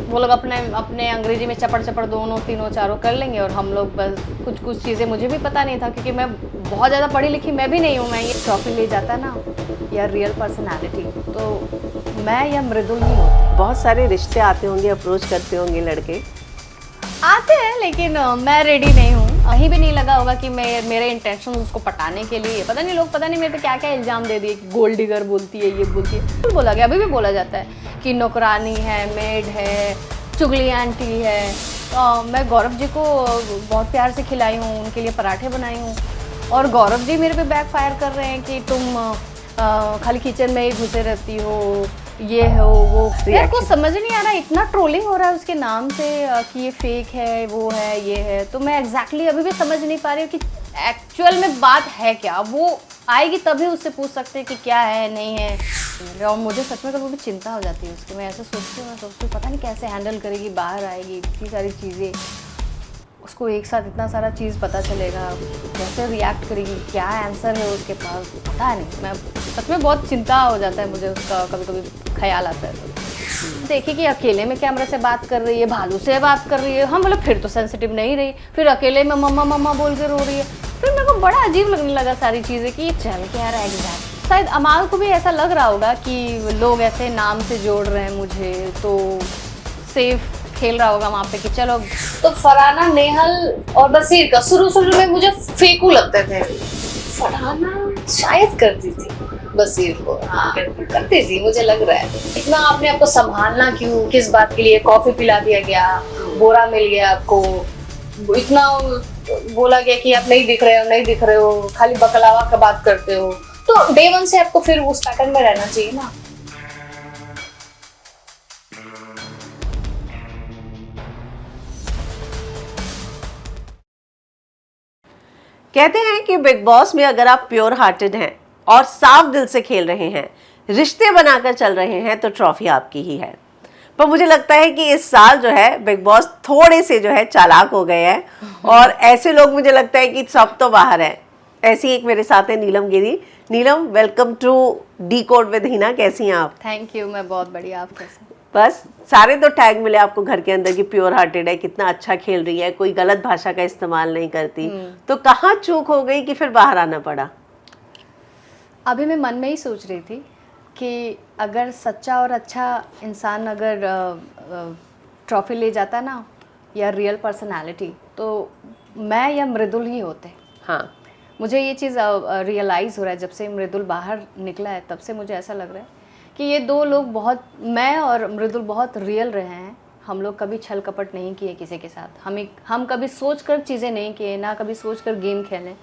वो लोग अपने अपने अंग्रेजी में चपड़ चपड़ दोनों तीनों चारों कर लेंगे और हम लोग बस कुछ कुछ चीज़ें मुझे भी पता नहीं था क्योंकि मैं बहुत ज़्यादा पढ़ी लिखी मैं भी नहीं हूँ। मैं ये ट्रॉफी ले जाता ना या रियल पर्सनालिटी तो मैं या मृदुल ही होती। बहुत सारे रिश्ते आते होंगे, अप्रोच करते होंगे लड़के? आते हैं लेकिन मैं रेडी नहीं हूँ। कहीं भी नहीं लगा होगा कि मैं मेरे इंटेंशन उसको पटाने के लिए। पता नहीं लोग पता नहीं मेरे पे क्या क्या इल्ज़ाम दे दिए कि गोल्ड डिगर बोलती है, ये बोलती है। तो बोला गया, अभी भी बोला जाता है कि नौकरानी है, मेड है, चुगली आंटी है। तो मैं गौरव जी को बहुत प्यार से खिलाई हूँ, उनके लिए पराठे बनाई हूँ और गौरव जी मेरे पे बैक फायर कर रहे हैं कि तुम खाली किचन में ही घुसे रहती हो, ये हो वो। यार को समझ नहीं आ रहा, इतना ट्रोलिंग हो रहा है उसके नाम से कि ये फेक है, वो है, ये है। तो मैं एग्जैक्टली अभी भी समझ नहीं पा रही हूँ कि एक्चुअल में बात है क्या। वो आएगी तभी उससे पूछ सकते हैं कि क्या है नहीं है। और मुझे सच में कभी भी चिंता हो जाती है उसकी। मैं ऐसे सोचती हूँ, मैं सोचती हूँ पता नहीं कैसे हैंडल करेगी, बाहर आएगी, इतनी सारी चीज़ें, उसको एक साथ इतना सारा चीज़ पता चलेगा, कैसे रिएक्ट करेगी, क्या आंसर है उसके पास, पता नहीं। मैं सच में बहुत चिंता हो जाता है मुझे उसका, कभी कभी ख्याल आता है। तो देखिए कि अकेले में कैमरे से बात कर रही है, भालू से बात कर रही है, हम बोले फिर तो सेंसिटिव नहीं रही, फिर अकेले में मम्मा मम्मा बोल के रो रही है। फिर मेरे को बड़ा अजीब लगने लगा सारी चीज़ें कि चल क्या रहा है एग्जैक्ट। शायद अमाल को भी ऐसा लग रहा होगा कि लोग ऐसे नाम से जोड़ रहे हैं मुझे, तो सेफ खेल रहा होगा वहाँ पे कि चलो। तो फरहाना, नेहल और बसीर का शुरू में मुझे फेकू लगते थे। फरहाना शायद करती थी बसीर को, हाँ करती थी, मुझे लग रहा है। इतना आपने आपको संभालना क्यों, किस बात के लिए? कॉफी पिला दिया गया, बोरा मिल गया आपको, इतना बोला गया कि आप नहीं दिख रहे हो, नहीं दिख रहे हो, खाली बकलावा का बात करते हो। तो डे वन से आपको फिर उस पैटर्न में रहना चाहिए ना। कहते हैं कि बिग बॉस में अगर आप प्योर हार्टेड हैं और साफ दिल से खेल रहे हैं, रिश्ते बनाकर चल रहे हैं, तो ट्रॉफी आपकी ही है। पर मुझे लगता है कि इस साल जो है बिग बॉस थोड़े से जो है चालाक हो गए हैं और ऐसे लोग मुझे लगता है कि सब तो बाहर हैं। ऐसी एक मेरे साथ है Neelam Giri. Neelam, welcome to the code with Hina. कैसी हैं आप? थैंक यू, मैं बहुत बढ़िया। आप कैसे? बस सारे तो टैग मिले आपको घर के अंदर कि प्योर हार्टेड है, कितना अच्छा खेल रही है, कोई गलत भाषा का इस्तेमाल नहीं करती। तो कहाँ चूक हो गई कि फिर बाहर आना पड़ा? अभी मैं मन में ही सोच रही थी कि अगर सच्चा और अच्छा इंसान अगर ट्रॉफी ले जाता ना या रियल पर्सनालिटी, तो मैं या मृदुल ही होते। हाँ, मुझे ये चीज़ रियलाइज़ हो रहा है जब से मृदुल बाहर निकला है, तब से मुझे ऐसा लग रहा है कि ये दो लोग बहुत, मैं और मृदुल बहुत रियल रहे हैं। हम लोग कभी छल कपट नहीं किए किसी के साथ। हम कभी सोच कर चीज़ें नहीं किए, ना कभी सोच कर गेम खेलें।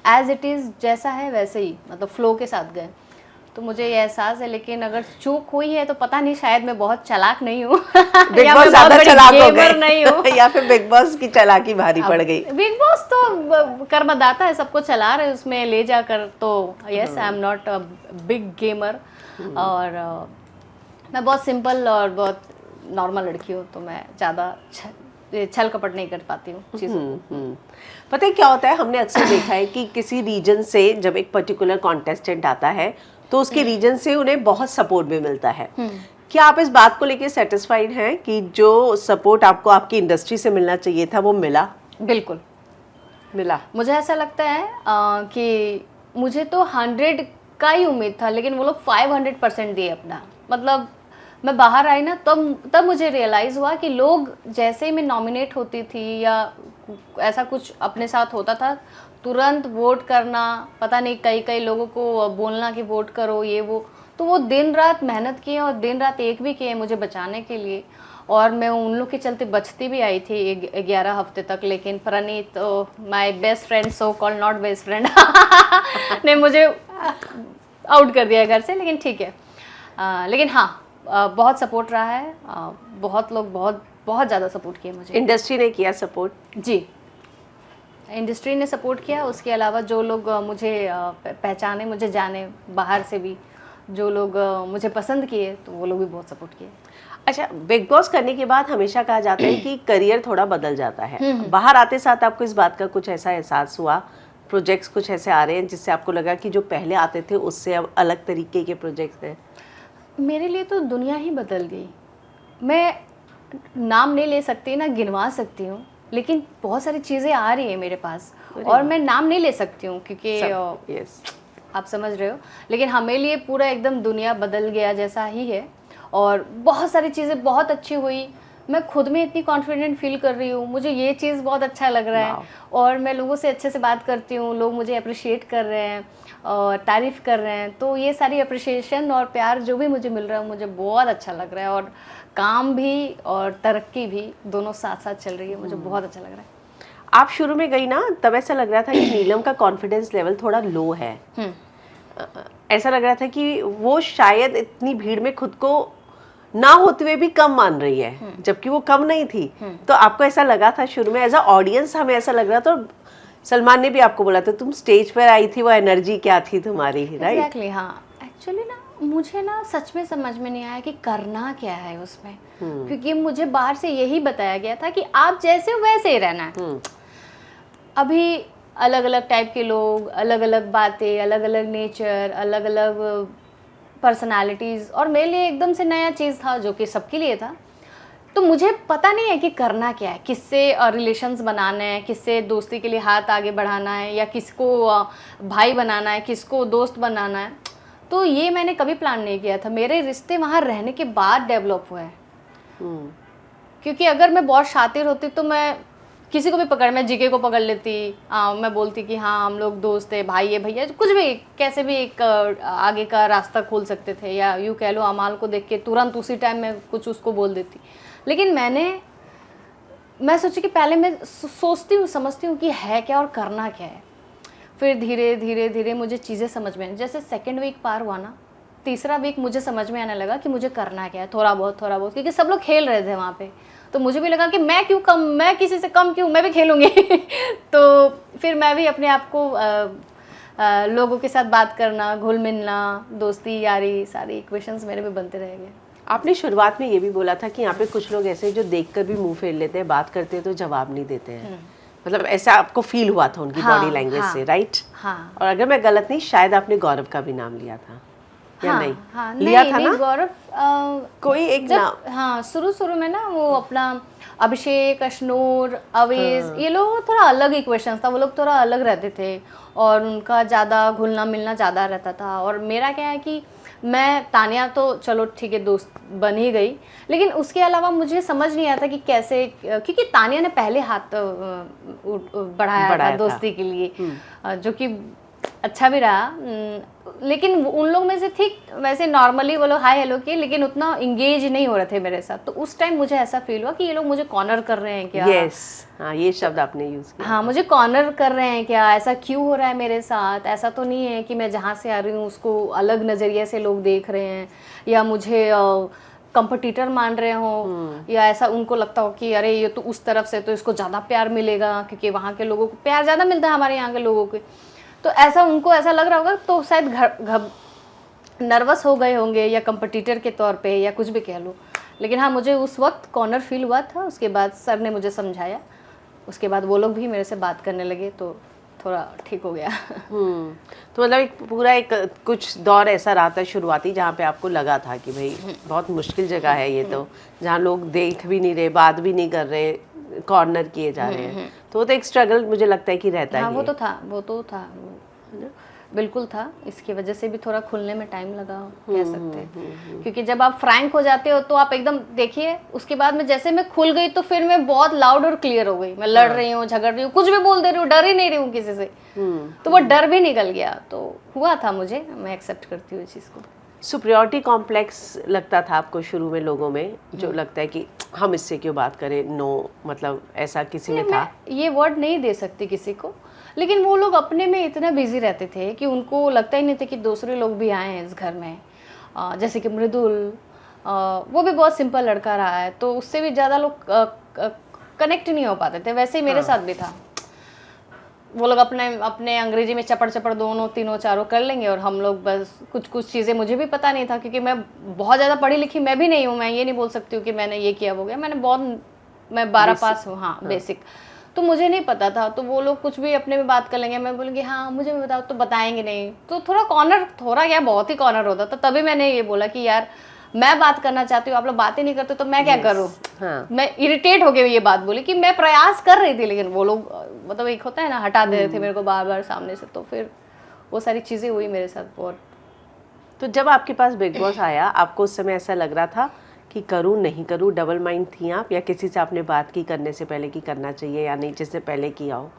एज इट इज़ जैसा है वैसे ही, मतलब फ्लो के साथ गए। तो मुझे ये एहसास है। लेकिन अगर चूक हुई है तो पता नहीं, शायद मैं बहुत चालाक नहीं हूँ बिग बॉस ज़्यादा चालाक हो गए नहीं हूँ या फिर बिग बॉस की चालाकी भारी पड़ गई? बिग बॉस तो कर्मदाता है, सबको चला रहे उसमें ले जाकर। तो yes, I am not a big gamer और मैं बहुत सिंपल और बहुत नॉर्मल लड़की हूँ। तो मैं ज़्यादा छल कपट नहीं कर पाती हूँ चीज़ों। पता है क्या होता है, हमने अक्सर देखा है कि किसी रीजन से जब एक पर्टिकुलर कॉन्टेस्टेंट आता है तो उसके रीजन से उन्हें बहुत सपोर्ट भी मिलता है। क्या आप इस बात को लेकर सेटिस्फाइड हैं कि जो सपोर्ट आपको आपकी इंडस्ट्री से मिलना चाहिए था वो मिला? बिल्कुल मिला। मुझे ऐसा लगता है कि मुझे तो 100 का ही उम्मीद था, लेकिन वो लोग 500% दिए अपना। मतलब मैं बाहर आई ना, तब मुझे रियलाइज़ हुआ कि लोग जैसे ही मैं नॉमिनेट होती थी या ऐसा कुछ अपने साथ होता था, तुरंत वोट करना, पता नहीं कई लोगों को बोलना कि वोट करो, ये वो। तो वो दिन रात मेहनत किए और दिन रात एक भी किए मुझे बचाने के लिए। और मैं उन लोग के चलते बचती भी आई थी 11 हफ्ते तक। लेकिन Praneet, my best friend, so called not best friend ने मुझे आउट कर दिया घर से। लेकिन ठीक है। लेकिन हाँ, बहुत सपोर्ट रहा है। बहुत लोग बहुत ज़्यादा सपोर्ट किया मुझे। इंडस्ट्री ने किया सपोर्ट? जी, इंडस्ट्री ने सपोर्ट किया। उसके अलावा जो लोग मुझे पहचाने, मुझे जाने बाहर से भी, जो लोग मुझे पसंद किए, तो वो लोग भी बहुत सपोर्ट किए। अच्छा, बिग बॉस करने के बाद हमेशा कहा जाता है कि करियर थोड़ा बदल जाता है। बाहर आते साथ आपको इस बात का कुछ ऐसा एहसास हुआ? प्रोजेक्ट्स कुछ ऐसे आ रहे हैं जिससे आपको लगा कि जो पहले आते थे उससे अब अलग तरीके के प्रोजेक्ट्स हैं? मेरे लिए तो दुनिया ही बदल गई। मैं नाम नहीं ले सकती ना गिनवा सकती हूँ, लेकिन बहुत सारी चीज़ें आ रही है मेरे पास और मैं नाम नहीं ले सकती हूँ क्योंकि यस आप समझ रहे हो। लेकिन हमें लिए पूरा एकदम दुनिया बदल गया जैसा ही है और बहुत सारी चीज़ें बहुत अच्छी हुई। मैं खुद में इतनी कॉन्फिडेंट फील कर रही हूँ, मुझे ये चीज़ बहुत अच्छा लग रहा है और मैं लोगों से अच्छे से बात करती हूँ, लोग मुझे अप्रिशिएट कर रहे हैं और तारीफ़ कर रहे हैं। तो ये सारी अप्रिशिएशन और प्यार जो भी मुझे मिल रहा है मुझे बहुत अच्छा लग रहा है और काम भी और तरक्की भी दोनों साथ साथ चल रही है, मुझे बहुत अच्छा लग रहा है। आप शुरू में गई ना, तब ऐसा लग रहा था कि नीलम का कॉन्फिडेंस लेवल थोड़ा लो है। ऐसा लग रहा था कि वो शायद इतनी भीड़ में खुद को ना होते हुए भी कम मान रही है, जबकि वो कम नहीं थी। तो आपको ऐसा लगा था शुरू में? एज अ ऑडियंस हमें ऐसा लग रहा था। सलमान ने भी आपको बोला था तुम स्टेज पर आई थी, वो एनर्जी क्या थी तुम्हारी, राइट? एग्जैक्टली, हाँ। एक्चुअली ना मुझे ना सच में समझ में नहीं आया कि करना क्या है उसमें, क्योंकि मुझे बाहर से यही बताया गया था कि आप जैसे हो वैसे ही रहना है। अभी अलग अलग टाइप के लोग, अलग अलग बातें, अलग अलग नेचर, अलग अलग पर्सनालिटीज़, और मेरे लिए एकदम से नया चीज़ था जो कि सबके लिए था। तो मुझे पता नहीं है कि करना क्या है, किससे रिलेशंस बनाने हैं, किससे दोस्ती के लिए हाथ आगे बढ़ाना है, या किसको भाई बनाना है, किसको दोस्त बनाना है। तो ये मैंने कभी प्लान नहीं किया था, मेरे रिश्ते वहाँ रहने के बाद डेवलप हुए हैं। क्योंकि अगर मैं बहुत शातिर होती तो मैं किसी को भी मैं जीके को पकड़ लेती, मैं बोलती कि हाँ हम लोग दोस्त है, भाई है, भैया, कुछ भी कैसे भी एक आगे का रास्ता खोल सकते थे, या यूँ कह लो अमाल को देख के तुरंत उसी टाइम मैं कुछ उसको बोल देती। लेकिन मैं सोची कि पहले मैं सोचती हूँ, समझती हूँ कि है क्या और करना क्या है। फिर धीरे धीरे धीरे मुझे चीज़ें समझ में, जैसे सेकेंड वीक पार हुआ ना, तीसरा वीक मुझे समझ में आने लगा कि मुझे करना क्या है, थोड़ा बहुत, क्योंकि सब लोग खेल रहे थे वहाँ पे। तो मुझे भी लगा कि मैं क्यों कम, मैं किसी से कम क्यों, मैं भी खेलूँगी। तो फिर मैं भी अपने आप को लोगों के साथ बात करना, घुल मिलना, दोस्ती यारी, सारी इक्वेशंस मेरे में बनते रह गए। आपने शुरुआत में ये भी बोला था कि यहाँ पे कुछ लोग ऐसे जो देखकर भी मुंह फेर लेते हैं, बात करते हैं तो जवाब नहीं देते हैं। मतलब ऐसा आपको फील हुआ था उनकी बॉडी लैंग्वेज से, राइट? हाँ। और अगर मैं गलत नहीं, शायद आपने गौरव का भी नाम लिया था या हाँ, नहीं? हाँ, लिया था नहीं, ना गौरव कोई एक नाम। हाँ, शुरू में ना वो अपना अभिषेक, अशनूर, अवेज, ये लोग थोड़ा अलग इक्वेशंस था, वो लोग थोड़ा अलग रहते थे और उनका ज़्यादा घुलना मिलना ज़्यादा रहता था। और मेरा क्या है कि मैं, तानिया तो चलो ठीक है दोस्त बन ही गई, लेकिन उसके अलावा मुझे समझ नहीं आता कि कैसे, क्योंकि तानिया ने पहले हाथ बढ़ाया था दोस्ती के लिए, जो कि अच्छा भी रहा। लेकिन उन लोग में से ठीक वैसे नॉर्मली वो लोग हाय हेलो किए, लेकिन उतना इंगेज नहीं हो रहे थे मेरे साथ। तो उस टाइम मुझे ऐसा फील हुआ कि ये लोग मुझे कॉर्नर कर रहे हैं क्या। यस, हाँ, ये शब्द आपने यूज किया। हाँ, मुझे कॉर्नर कर रहे हैं क्या, ऐसा क्यों हो रहा है मेरे साथ। ऐसा तो नहीं है कि मैं जहाँ से आ रही हूँ उसको अलग नज़रिए से लोग देख रहे हैं, या मुझे कंपटीटर मान रहे हो, या ऐसा उनको लगता हो कि अरे ये तो उस तरफ से तो इसको ज़्यादा प्यार मिलेगा, क्योंकि वहाँ के लोगों को प्यार ज़्यादा मिलता है हमारे यहाँ के लोगों के। तो ऐसा उनको ऐसा लग रहा होगा, तो शायद नर्वस हो गए होंगे, या कंपटीटर के तौर पे, या कुछ भी कह लो। लेकिन हाँ, मुझे उस वक्त कॉर्नर फील हुआ था। उसके बाद सर ने मुझे समझाया, उसके बाद वो लोग भी मेरे से बात करने लगे, तो थोड़ा ठीक हो गया। तो मतलब एक पूरा एक कुछ दौर ऐसा रहा था शुरुआती, जहाँ पे आपको लगा था कि भाई बहुत मुश्किल जगह है ये, तो जहाँ लोग देख भी नहीं रहे, बात भी नहीं कर रहे, कॉर्नर किए जा रहे हैं। तो वो तो एक स्ट्रगल मुझे लगता है कि रहता हाँ, है। वो तो था, बिल्कुल था। इसकी वजह से भी थोड़ा खुलने में टाइम लगा, कह सकते हैं। क्योंकि जब आप फ्रैंक हो जाते हो तो आप एकदम, देखिए उसके बाद में जैसे मैं खुल गई तो फिर मैं बहुत लाउड और क्लियर हो गई। मैं लड़ रही हूँ, झगड़ रही हूँ, कुछ भी बोल दे रही हूँ, डर ही नहीं रही हूँ किसी से। तो वो डर भी निकल गया, तो हुआ था मुझे, मैं एक्सेप्ट करती हूँ इस चीज़ को। सुपीरियरिटी कॉम्प्लेक्स लगता था आपको शुरू में लोगों में, जो लगता है कि हम इससे क्यों बात करें, नो, मतलब ऐसा किसी में था? ये वर्ड नहीं दे सकती किसी को, लेकिन वो लोग अपने में इतना बिजी रहते थे कि उनको लगता ही नहीं था कि दूसरे लोग भी आए हैं इस घर में। जैसे कि मृदुल, वो भी बहुत सिंपल लड़का रहा है, तो उससे भी ज़्यादा लोग कनेक्ट नहीं हो पाते थे। वैसे ही मेरे साथ भी था। वो लोग अपने अंग्रेजी में चपड़ दोनों तीनों चारों कर लेंगे, और हम लोग बस कुछ चीज़ें, मुझे भी पता नहीं था, क्योंकि मैं बहुत ज़्यादा पढ़ी लिखी मैं भी नहीं हूँ। मैं ये नहीं बोल सकती हूँ कि मैंने ये किया हो गया, मैं 12 पास हूँ, हाँ, बेसिक। तो मुझे नहीं पता था। तो वो लोग कुछ भी अपने में बात कर लेंगे, मैं बोलूँगी हाँ मुझे भी बताओ, तो बताएंगे नहीं। तो थोड़ा बहुत ही कॉर्नर होता था। तभी मैंने ये बोला कि यार मैं बात करना चाहती हूँ, आप लोग बातें नहीं करते तो मैं क्या करूँ। हाँ। मैं इरिटेट हो गई ये बात बोली कि मैं प्रयास कर रही थी, लेकिन वो लोग मतलब एक होता है ना, हटा दे रहे थे मेरे को बार बार सामने से, तो फिर वो सारी चीज़ें हुई मेरे साथ बहुत। तो जब आपके पास बिग बॉस आया, आपको उस समय ऐसा लग रहा था कि करूँ नहीं करूँ, डबल माइंड थी आप, या किसी से आपने बात की करने से पहले कि करना चाहिए या नहीं, जिससे पहले किया हो?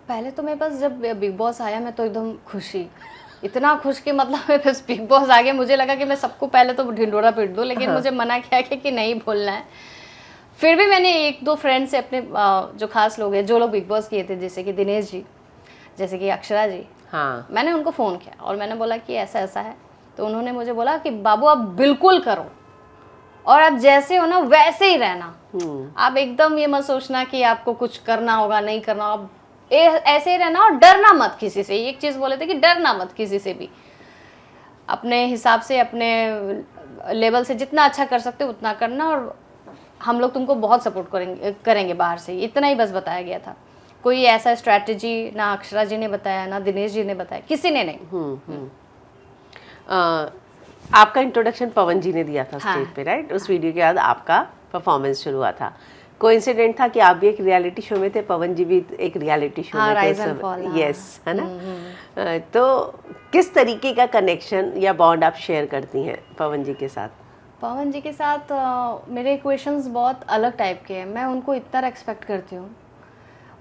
पहले तो मेरे पास जब बिग बॉस आया मैं तो एकदम खुशी, इतना खुश कि मतलब मेरे पास बिग बॉस आ गया, मुझे लगा कि मैं सबको पहले तो ढिंडोरा पीट दूँ, लेकिन मुझे मना किया कि नहीं बोलना है। फिर भी मैंने एक दो फ्रेंड से अपने जो खास लोग हैं, जो लोग बिग बॉस किए थे, जैसे कि दिनेश जी, जैसे कि अक्षरा जी, हाँ। मैंने उनको फ़ोन किया और मैंने बोला कि ऐसा ऐसा है, तो उन्होंने मुझे बोला कि बाबू आप बिल्कुल करो, और आप जैसे हो ना वैसे ही रहना, आप एकदम ये मत सोचना कि आपको कुछ करना होगा नहीं करना, आप ऐसे ही रहना और डरना मत किसी से। एक चीज़ बोले थे कि डरना मत किसी से भी, अपने हिसाब से अपने लेवल से जितना अच्छा कर सकते हो उतना करना, और हम लोग तुमको बहुत सपोर्ट करेंगे बाहर से, इतना ही बस बताया गया था। कोई ऐसा स्ट्रैटेजी ना अक्षरा जी ने बताया ना दिनेश जी ने बताया, किसी ने नहीं। आपका इंट्रोडक्शन पवन जी ने दिया था हाँ। स्टेज पे, राइट? उस वीडियो के बाद आपका परफॉर्मेंस शुरू हुआ था। कोइंसिडेंट था कि आप भी एक रियलिटी शो में थे, पवन जी भी एक रियलिटी शो में थे। Rise and Fall, हाँ। यस, है ना? तो किस तरीके का कनेक्शन या बॉन्ड आप शेयर करती हैं पवन जी के साथ? पवन जी के साथ मेरे क्वेश्चंस बहुत अलग टाइप के हैं, मैं उनको इतना रेस्पेक्ट करती हूँ,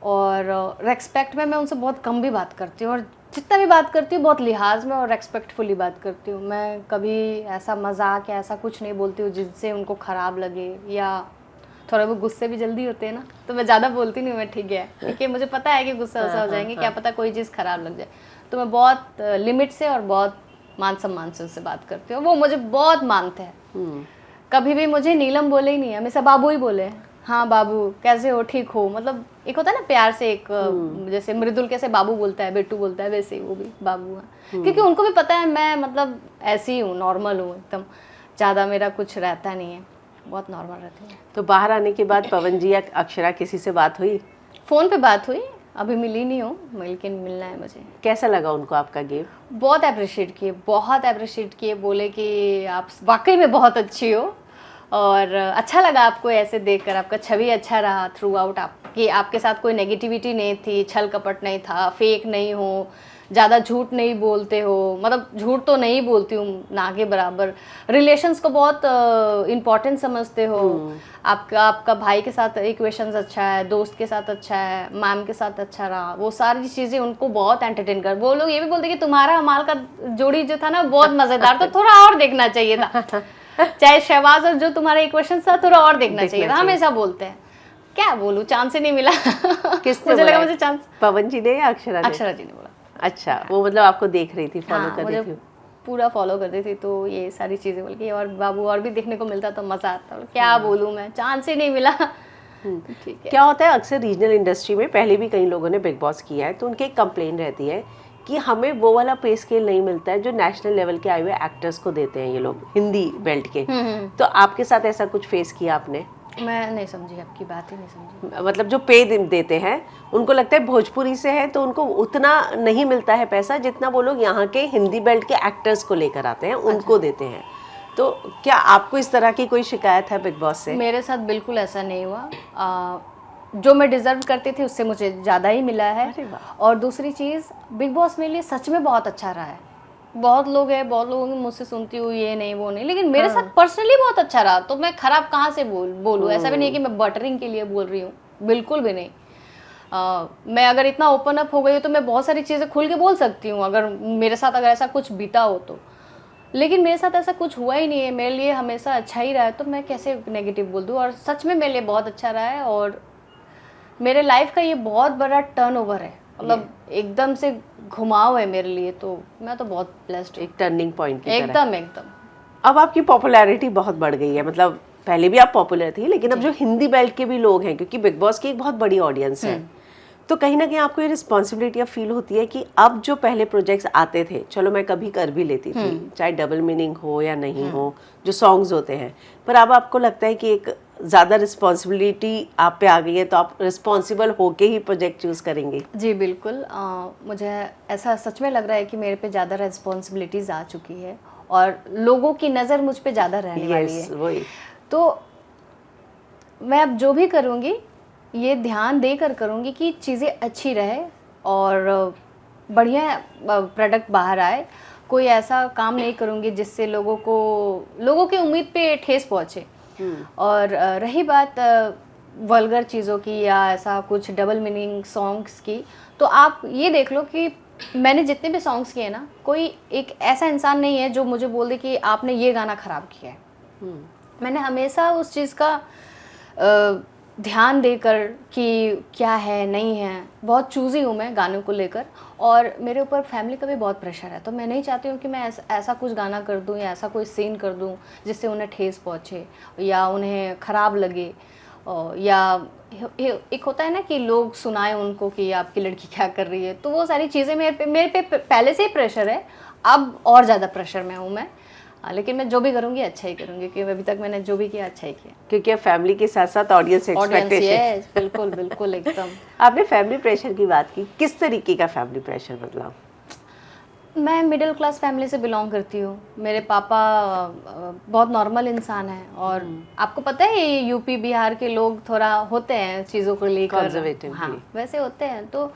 और रेस्पेक्ट में मैं उनसे बहुत कम भी बात करती हूँ, और जितना भी बात करती हूँ बहुत लिहाज में और रेस्पेक्टफुली बात करती हूँ। मैं कभी ऐसा मजाक या ऐसा कुछ नहीं बोलती हूँ जिससे उनको ख़राब लगे, या थोड़ा वो गुस्से भी जल्दी होते हैं ना, तो मैं ज़्यादा बोलती नहीं, मैं ठीक है, क्योंकि मुझे पता है कि गुस्सा वुस्सा हो जाएंगे, क्या पता कोई चीज़ ख़राब लग जाए, तो मैं बहुत लिमिट से और बहुत मान सम्मान से उससे बात करती हूँ। वो मुझे बहुत मानते हैं, कभी भी मुझे नीलम बोले ही नहीं, हमेशा बाबू ही बोले। हाँ बाबू कैसे हो, ठीक हो, मतलब एक होता है ना प्यार से, एक जैसे मृदुल कैसे बाबू बोलता है, बेटू बोलता है, वैसे ही वो भी बाबू है, क्योंकि उनको भी पता है मैं मतलब ऐसी हूँ, नॉर्मल हूँ एकदम, ज़्यादा मेरा कुछ रहता नहीं है, बहुत नॉर्मल रहती है। तो बाहर आने के बाद पवन जी या अक्षरा किसी से बात हुई? फ़ोन पे बात हुई, अभी मिली नहीं हूँ, लेकिन मिलना है मुझे। कैसा लगा उनको आपका गेम? बहुत अप्रिशिएट किए, बहुत अप्रिशिएट किए, बोले कि आप वाकई में बहुत अच्छी हो, और अच्छा लगा आपको ऐसे देखकर, आपका छवि अच्छा रहा थ्रू आउट, आपके साथ कोई नेगेटिविटी नहीं थी, छल कपट नहीं था, फेक नहीं हो, ज़्यादा झूठ नहीं बोलते हो, मतलब झूठ तो नहीं बोलती हूँ ना के बराबर, रिलेशंस को बहुत इम्पोर्टेंट समझते हो, आपका भाई के साथ इक्वेशंस अच्छा है, दोस्त के साथ अच्छा है, मैम के साथ अच्छा रहा, वो सारी चीज़ें उनको बहुत एंटरटेन कर। वो लोग ये भी बोलते कि तुम्हारा हमाल का जोड़ी जो था ना बहुत मज़ेदार, तो थोड़ा और देखना चाहिए था, चाहे शहबाज और जो तुम्हारा इक्वेशन था थोड़ा और देखना चाहिए था, हमेशा बोलते हैं। क्या बोलूँ, चांस ही नहीं मिला। किसने मुझे लगा बोला? मुझे चांस पवन जी ने या अक्षरा ने? अक्षरा जी ने बोला। अच्छा, वो मतलब आपको देख रही थी, फॉलो हाँ, कर रही मुझे थी? पूरा फॉलो करती थी, तो ये सारी चीज़ें बोल के, और बाबू और भी देखने को मिलता तो मज़ा आता। क्या बोलूँ मैं, चांस ही नहीं मिला। ठीक है। क्या होता है अक्सर रीजनल इंडस्ट्री में, पहले भी कई लोगों ने बिग बॉस किया है, तो उनकी एक कंप्लेन रहती है कि हमें वो वाला पे स्केल नहीं मिलता है जो नेशनल लेवल के आए हुए एक्टर्स को देते हैं ये लोग, हिंदी बेल्ट के। तो आपके साथ ऐसा कुछ फेस किया आपने? मैं नहीं समझी, आपकी बात ही नहीं समझी। मतलब जो पे देते हैं, उनको लगता है भोजपुरी से है तो उनको उतना नहीं मिलता है पैसा जितना वो लोग यहाँ के हिंदी बेल्ट के एक्टर्स को लेकर आते हैं, उनको देते हैं। तो क्या आपको इस तरह की कोई शिकायत है बिग बॉस से? मेरे साथ बिल्कुल ऐसा नहीं हुआ, जो मैं डिज़र्व करती थी उससे मुझे ज़्यादा ही मिला है। और दूसरी चीज़, बिग बॉस मेरे लिए सच में बहुत अच्छा रहा है। बहुत लोग हैं, बहुत लोगों की मुझसे सुनती हूँ ये नहीं वो नहीं, लेकिन मेरे साथ पर्सनली बहुत अच्छा रहा, तो मैं खराब कहाँ से बोलूँ। ऐसा भी नहीं है कि मैं बटरिंग के लिए बोल रही हूँ, बिल्कुल भी नहीं। मैं अगर इतना ओपन अप हो गई हूँ तो मैं बहुत सारी चीज़ें खुल के बोल सकती हूँ, अगर मेरे साथ अगर ऐसा कुछ बीता हो तो। लेकिन मेरे साथ ऐसा कुछ हुआ ही नहीं है, मेरे लिए हमेशा अच्छा ही रहा है, तो मैं कैसे नेगेटिव बोल दूँ। और सच में मेरे लिए बहुत अच्छा रहा है, और मेरे लाइफ का ये बहुत बड़ा टर्नओवर है, मतलब एकदम से घुमाव है मेरे लिए, तो मैं तो बहुत ब्लेस्ड हूँ। एक टर्निंग पॉइंट की तरह। एकदम। अब आपकी पॉपुलैरिटी बहुत बढ़ गई है, मतलब पहले भी आप पॉपुलर थी, लेकिन अब जो हिंदी बेल्ट के भी लोग हैं, क्योंकि बिग बॉस की एक बहुत बड़ी ऑडियंस है, तो कहीं ना कहीं आपको ये रिस्पॉन्सिबिलिटी अब फील होती है कि अब जो पहले प्रोजेक्ट्स आते थे, चलो मैं कभी कर भी लेती थी, चाहे डबल मीनिंग हो या नहीं हो, जो सॉन्ग्स होते हैं, पर अब आपको लगता है कि एक ज़्यादा रिस्पॉन्सिबिलिटी आप पे आ गई है, तो आप रिस्पॉन्सिबल होके ही प्रोजेक्ट चूज़ करेंगे? जी बिल्कुल, मुझे ऐसा सच में लग रहा है कि मेरे पे ज़्यादा रिस्पॉन्सिबिलिटीज़ आ चुकी है, और लोगों की नज़र मुझ पे ज़्यादा रहने वाली है। वही। तो मैं अब जो भी करूँगी ये ध्यान देकर करूँगी कि चीज़ें अच्छी रहे और बढ़िया प्रोडक्ट बाहर आए। कोई ऐसा काम नहीं करूँगी जिससे लोगों की उम्मीद पे ठेस पहुँचे। और रही बात वल्गर चीज़ों की या ऐसा कुछ डबल मीनिंग सॉन्ग्स की, तो आप ये देख लो कि मैंने जितने भी सॉन्ग्स किए ना, कोई एक ऐसा इंसान नहीं है जो मुझे बोल दे कि आपने ये गाना ख़राब किया है। मैंने हमेशा उस चीज़ का ध्यान देकर कि क्या है नहीं है, बहुत चूज़ी हूँ मैं गानों को लेकर। और मेरे ऊपर फैमिली का भी बहुत प्रेशर है, तो मैं नहीं चाहती हूँ कि मैं ऐसा कुछ गाना कर दूँ या ऐसा कोई सीन कर दूँ जिससे उन्हें ठेस पहुँचे या उन्हें ख़राब लगे। या एक होता है ना कि लोग सुनाएं उनको कि आपकी लड़की क्या कर रही है, तो वो सारी चीज़ें मेरे पे पहले से ही प्रेशर है, अब और ज़्यादा प्रेशर में हूँ मैं। लेकिन मैं जो भी करूँगी अच्छा ही करूँगी, क्योंकि अभी तक मैंने जो भी किया अच्छा ही किया। क्योंकि फैमिली के साथ साथ ऑडियंस एक्सपेक्टेशन। बिल्कुल बिल्कुल एकदम। आपने फैमिली प्रेशर की बात की, किस तरीके का फैमिली प्रेशर मतलब? मैं मिडिल क्लास फैमिली से बिलोंग करती हूँ। मेरे पापा बहुत नॉर्मल इंसान हैं और आपको पता है यूपी बिहार के लोग थोड़ा होते हैं चीज़ों को लेकर कंजर्वेटिव। हाँ वैसे होते हैं। तो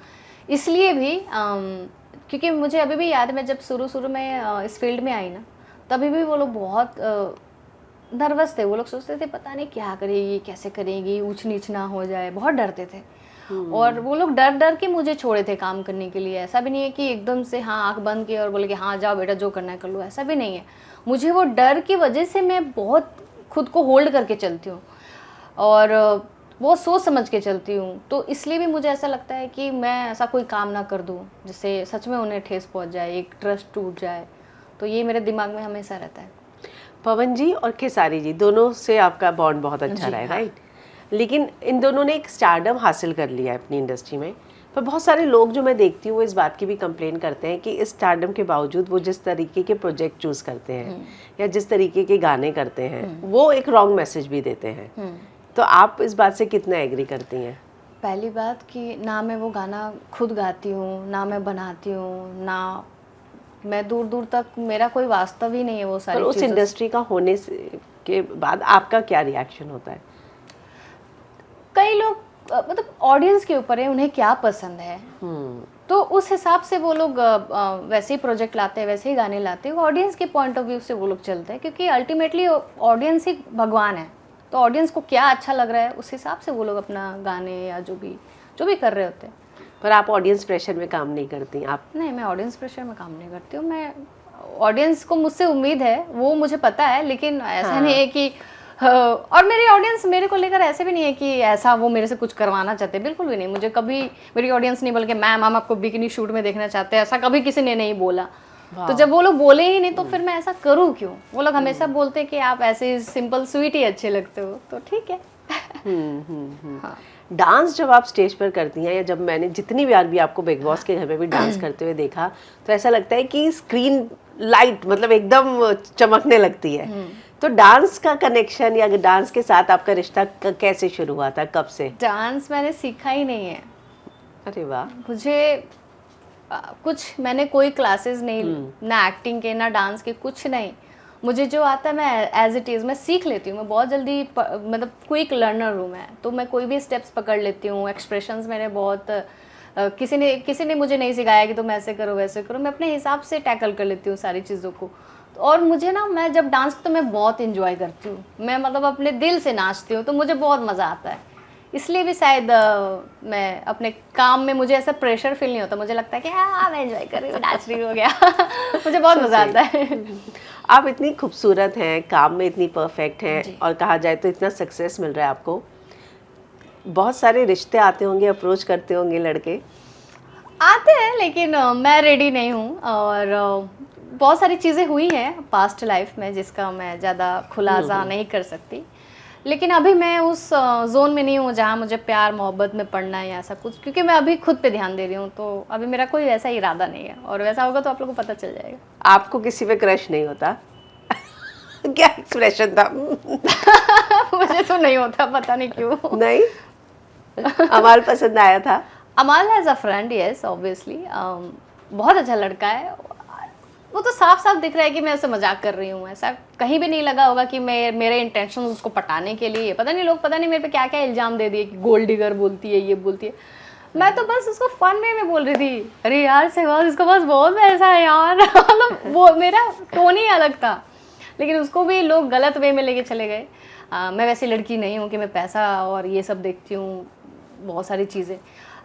इसलिए भी क्योंकि मुझे अभी भी याद है, मैं जब शुरू में इस फील्ड में आई ना, तभी भी वो लोग बहुत नर्वस थे। वो लोग सोचते थे पता नहीं क्या करेगी, कैसे करेगी, ऊंच नीच ना हो जाए, बहुत डरते थे। और वो लोग डर डर के मुझे छोड़े थे काम करने के लिए। ऐसा भी नहीं है कि एकदम से हाँ आंख बंद किया और बोले कि हाँ जाओ बेटा जो करना है कर लो, ऐसा भी नहीं है। मुझे वो डर की वजह से मैं बहुत खुद को होल्ड करके चलती हूँ और बहुत सोच समझ के चलती हूँ। तो इसलिए भी मुझे ऐसा लगता है कि मैं ऐसा कोई काम ना कर दूँ जिससे सच में उन्हें ठेस पहुँच जाए, एक ट्रस्ट टूट जाए। तो ये मेरे दिमाग में हमेशा रहता है। पवन जी और खेसारी जी दोनों से आपका बॉन्ड बहुत अच्छा रहा है, राइट? लेकिन इन दोनों ने एक स्टारडम हासिल कर लिया है अपनी इंडस्ट्री में, पर बहुत सारे लोग जो मैं देखती हूँ वो इस बात की भी कंप्लेन करते हैं कि इस स्टारडम के बावजूद वो जिस तरीके के प्रोजेक्ट चूज करते हैं या जिस तरीके के गाने करते हैं वो एक रॉन्ग मैसेज भी देते हैं। तो आप इस बात से कितना एग्री करती हैं? पहली बात कि ना मैं वो गाना खुद गाती हूँ, ना मैं बनाती हूँ, ना मैं दूर दूर तक मेरा कोई वास्तव ही नहीं है वो सारी पर उस इंडस्ट्री का होने के बाद आपका क्या रिएक्शन होता है? कई लोग मतलब ऑडियंस के ऊपर है उन्हें क्या पसंद है, तो उस हिसाब से वो लोग वैसे ही प्रोजेक्ट लाते हैं, वैसे ही गाने लाते हैं। ऑडियंस के पॉइंट ऑफ व्यू से वो लोग चलते हैं, क्योंकि अल्टीमेटली ऑडियंस ही भगवान है। तो ऑडियंस को क्या अच्छा लग रहा है उस हिसाब से वो लोग अपना गाने या जो भी कर रहे होते हैं। पर आप ऑडियंस प्रेशर में काम नहीं करती? आप नहीं, मैं ऑडियंस प्रेशर में काम नहीं करती हूँ। मैं ऑडियंस को मुझसे उम्मीद है वो मुझे पता है, लेकिन ऐसा नहीं है कि और मेरी ऑडियंस मेरे को लेकर ऐसे भी नहीं है कि ऐसा वो मेरे से कुछ करवाना चाहते, बिल्कुल भी नहीं। मुझे कभी मेरी ऑडियंस नहीं बोल के मैम हम आपको बिकिनी शूट में देखना चाहते हैं, ऐसा कभी किसी ने नहीं बोला। तो जब वो लोग बोले ही नहीं तो फिर मैं ऐसा करूँ क्यों? वो लोग हमेशा बोलते हैं कि आप ऐसे सिंपल स्वीट ही अच्छे लगते हो, तो ठीक है। हाँ। डांस जब आप स्टेज पर करती हैं या जब मैंने जितनी बार भी आपको बिग बॉस के घर में भी डांस करते हुए देखा, तो ऐसा लगता है कि स्क्रीन लाइट मतलब एकदम चमकने लगती है। तो डांस का कनेक्शन या डांस के साथ आपका रिश्ता कैसे शुरू हुआ था, कब से? डांस मैंने सीखा ही नहीं है। अरे वाह। मुझे कुछ मैंने कोई क्लासेस नहीं, ना एक्टिंग के ना डांस के, कुछ नहीं। मुझे जो आता है मैं एज इट इज़ मैं सीख लेती हूँ। मैं बहुत जल्दी मतलब क्विक लर्नर हूँ मैं, तो मैं कोई भी स्टेप्स पकड़ लेती हूँ। एक्सप्रेशंस मैंने बहुत किसी ने मुझे नहीं सिखाया कि तुम ऐसे करो वैसे करो, मैं अपने हिसाब से टैकल कर लेती हूँ सारी चीज़ों को। और मुझे ना मैं जब डांस तो मैं बहुत इंजॉय करती हूँ, मैं मतलब अपने दिल से नाचती हूँ, तो मुझे बहुत मज़ा आता है। इसलिए भी शायद मैं अपने काम में मुझे ऐसा प्रेशर फील नहीं होता। मुझे लगता है कि हाँ मैं एंजॉय कर रही हूँ, नाच रही हो गया। मुझे बहुत मज़ा आता है। आप इतनी खूबसूरत हैं, काम में इतनी परफेक्ट हैं और कहा जाए तो इतना सक्सेस मिल रहा है आपको, बहुत सारे रिश्ते आते होंगे, अप्रोच करते होंगे लड़के? आते हैं, लेकिन मैं रेडी नहीं हूँ। और बहुत सारी चीज़ें हुई हैं पास्ट लाइफ में जिसका मैं ज़्यादा खुलासा नहीं कर सकती। लेकिन अभी मैं उस जोन में नहीं हूँ जहाँ मुझे प्यार मोहब्बत में पड़ना है या ऐसा कुछ, क्योंकि मैं अभी खुद पे ध्यान दे रही हूँ। तो अभी मेरा कोई वैसा इरादा नहीं है, और वैसा होगा तो आप लोगों को पता चल जाएगा। आपको किसी पे क्रश नहीं होता? क्या एक्सप्रेशन था? मुझे तो नहीं होता, पता नहीं क्यों। नहीं? अमाल पसंद आया था? Amaal as a friend, yes obviously. बहुत अच्छा लड़का है। वो तो साफ साफ दिख रहा है कि मैं उससे मजाक कर रही हूँ। ऐसा कहीं भी नहीं लगा होगा कि मेरे इंटेंशन उसको पटाने के लिए। पता नहीं लोग पता नहीं मेरे पे क्या क्या इल्जाम दे दिए कि गोल्ड डिगर बोलती है, ये बोलती है। मैं तो बस उसको फन वे में बोल रही थी, अरे यार सहवाज इसके पास बहुत पैसा है यार। मतलब वो मेरा टोन ही अलग था, लेकिन उसको भी लोग गलत वे में लेके चले गए। मैं वैसी लड़की नहीं हूँ कि मैं पैसा और ये सब देखती हूँ, बहुत सारी चीज़ें।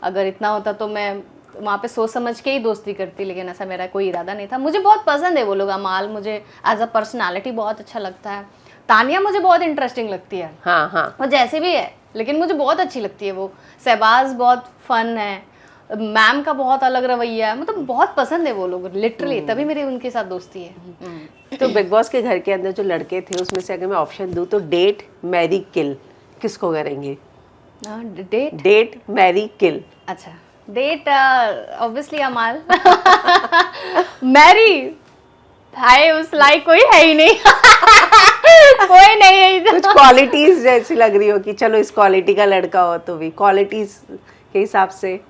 अगर इतना होता तो मैं वहाँ पे सोच समझ के ही दोस्ती करती, लेकिन ऐसा मेरा कोई इरादा नहीं था। मुझे बहुत पसंद है वो लोग। अमाल मुझे एज अ पर्सनालिटी बहुत अच्छा लगता है। तानिया मुझे बहुत इंटरेस्टिंग लगती है। हाँ हाँ, वो जैसे भी है, लेकिन मुझे बहुत अच्छी लगती है वो। सहबाज बहुत फन है, मैम का बहुत अलग रवैया है, मतलब बहुत पसंद है वो लोग लिटरली, तभी मेरी उनके साथ दोस्ती है। तो बिग बॉस के घर के अंदर जो लड़के थे उसमें से अगर मैं ऑप्शन दूं तो डेट मैरी किल किसको करेंगे? डेट डेट मैरी किल। अच्छा, डेट ऑब्वियसली अमाल। मैरी हाय उस लाइक कोई है ही नहीं। कोई नहीं है इधर। कुछ क्वालिटीज जैसी लग रही हो कि चलो इस क्वालिटी का लड़का हो, तो भी क्वालिटीज के हिसाब से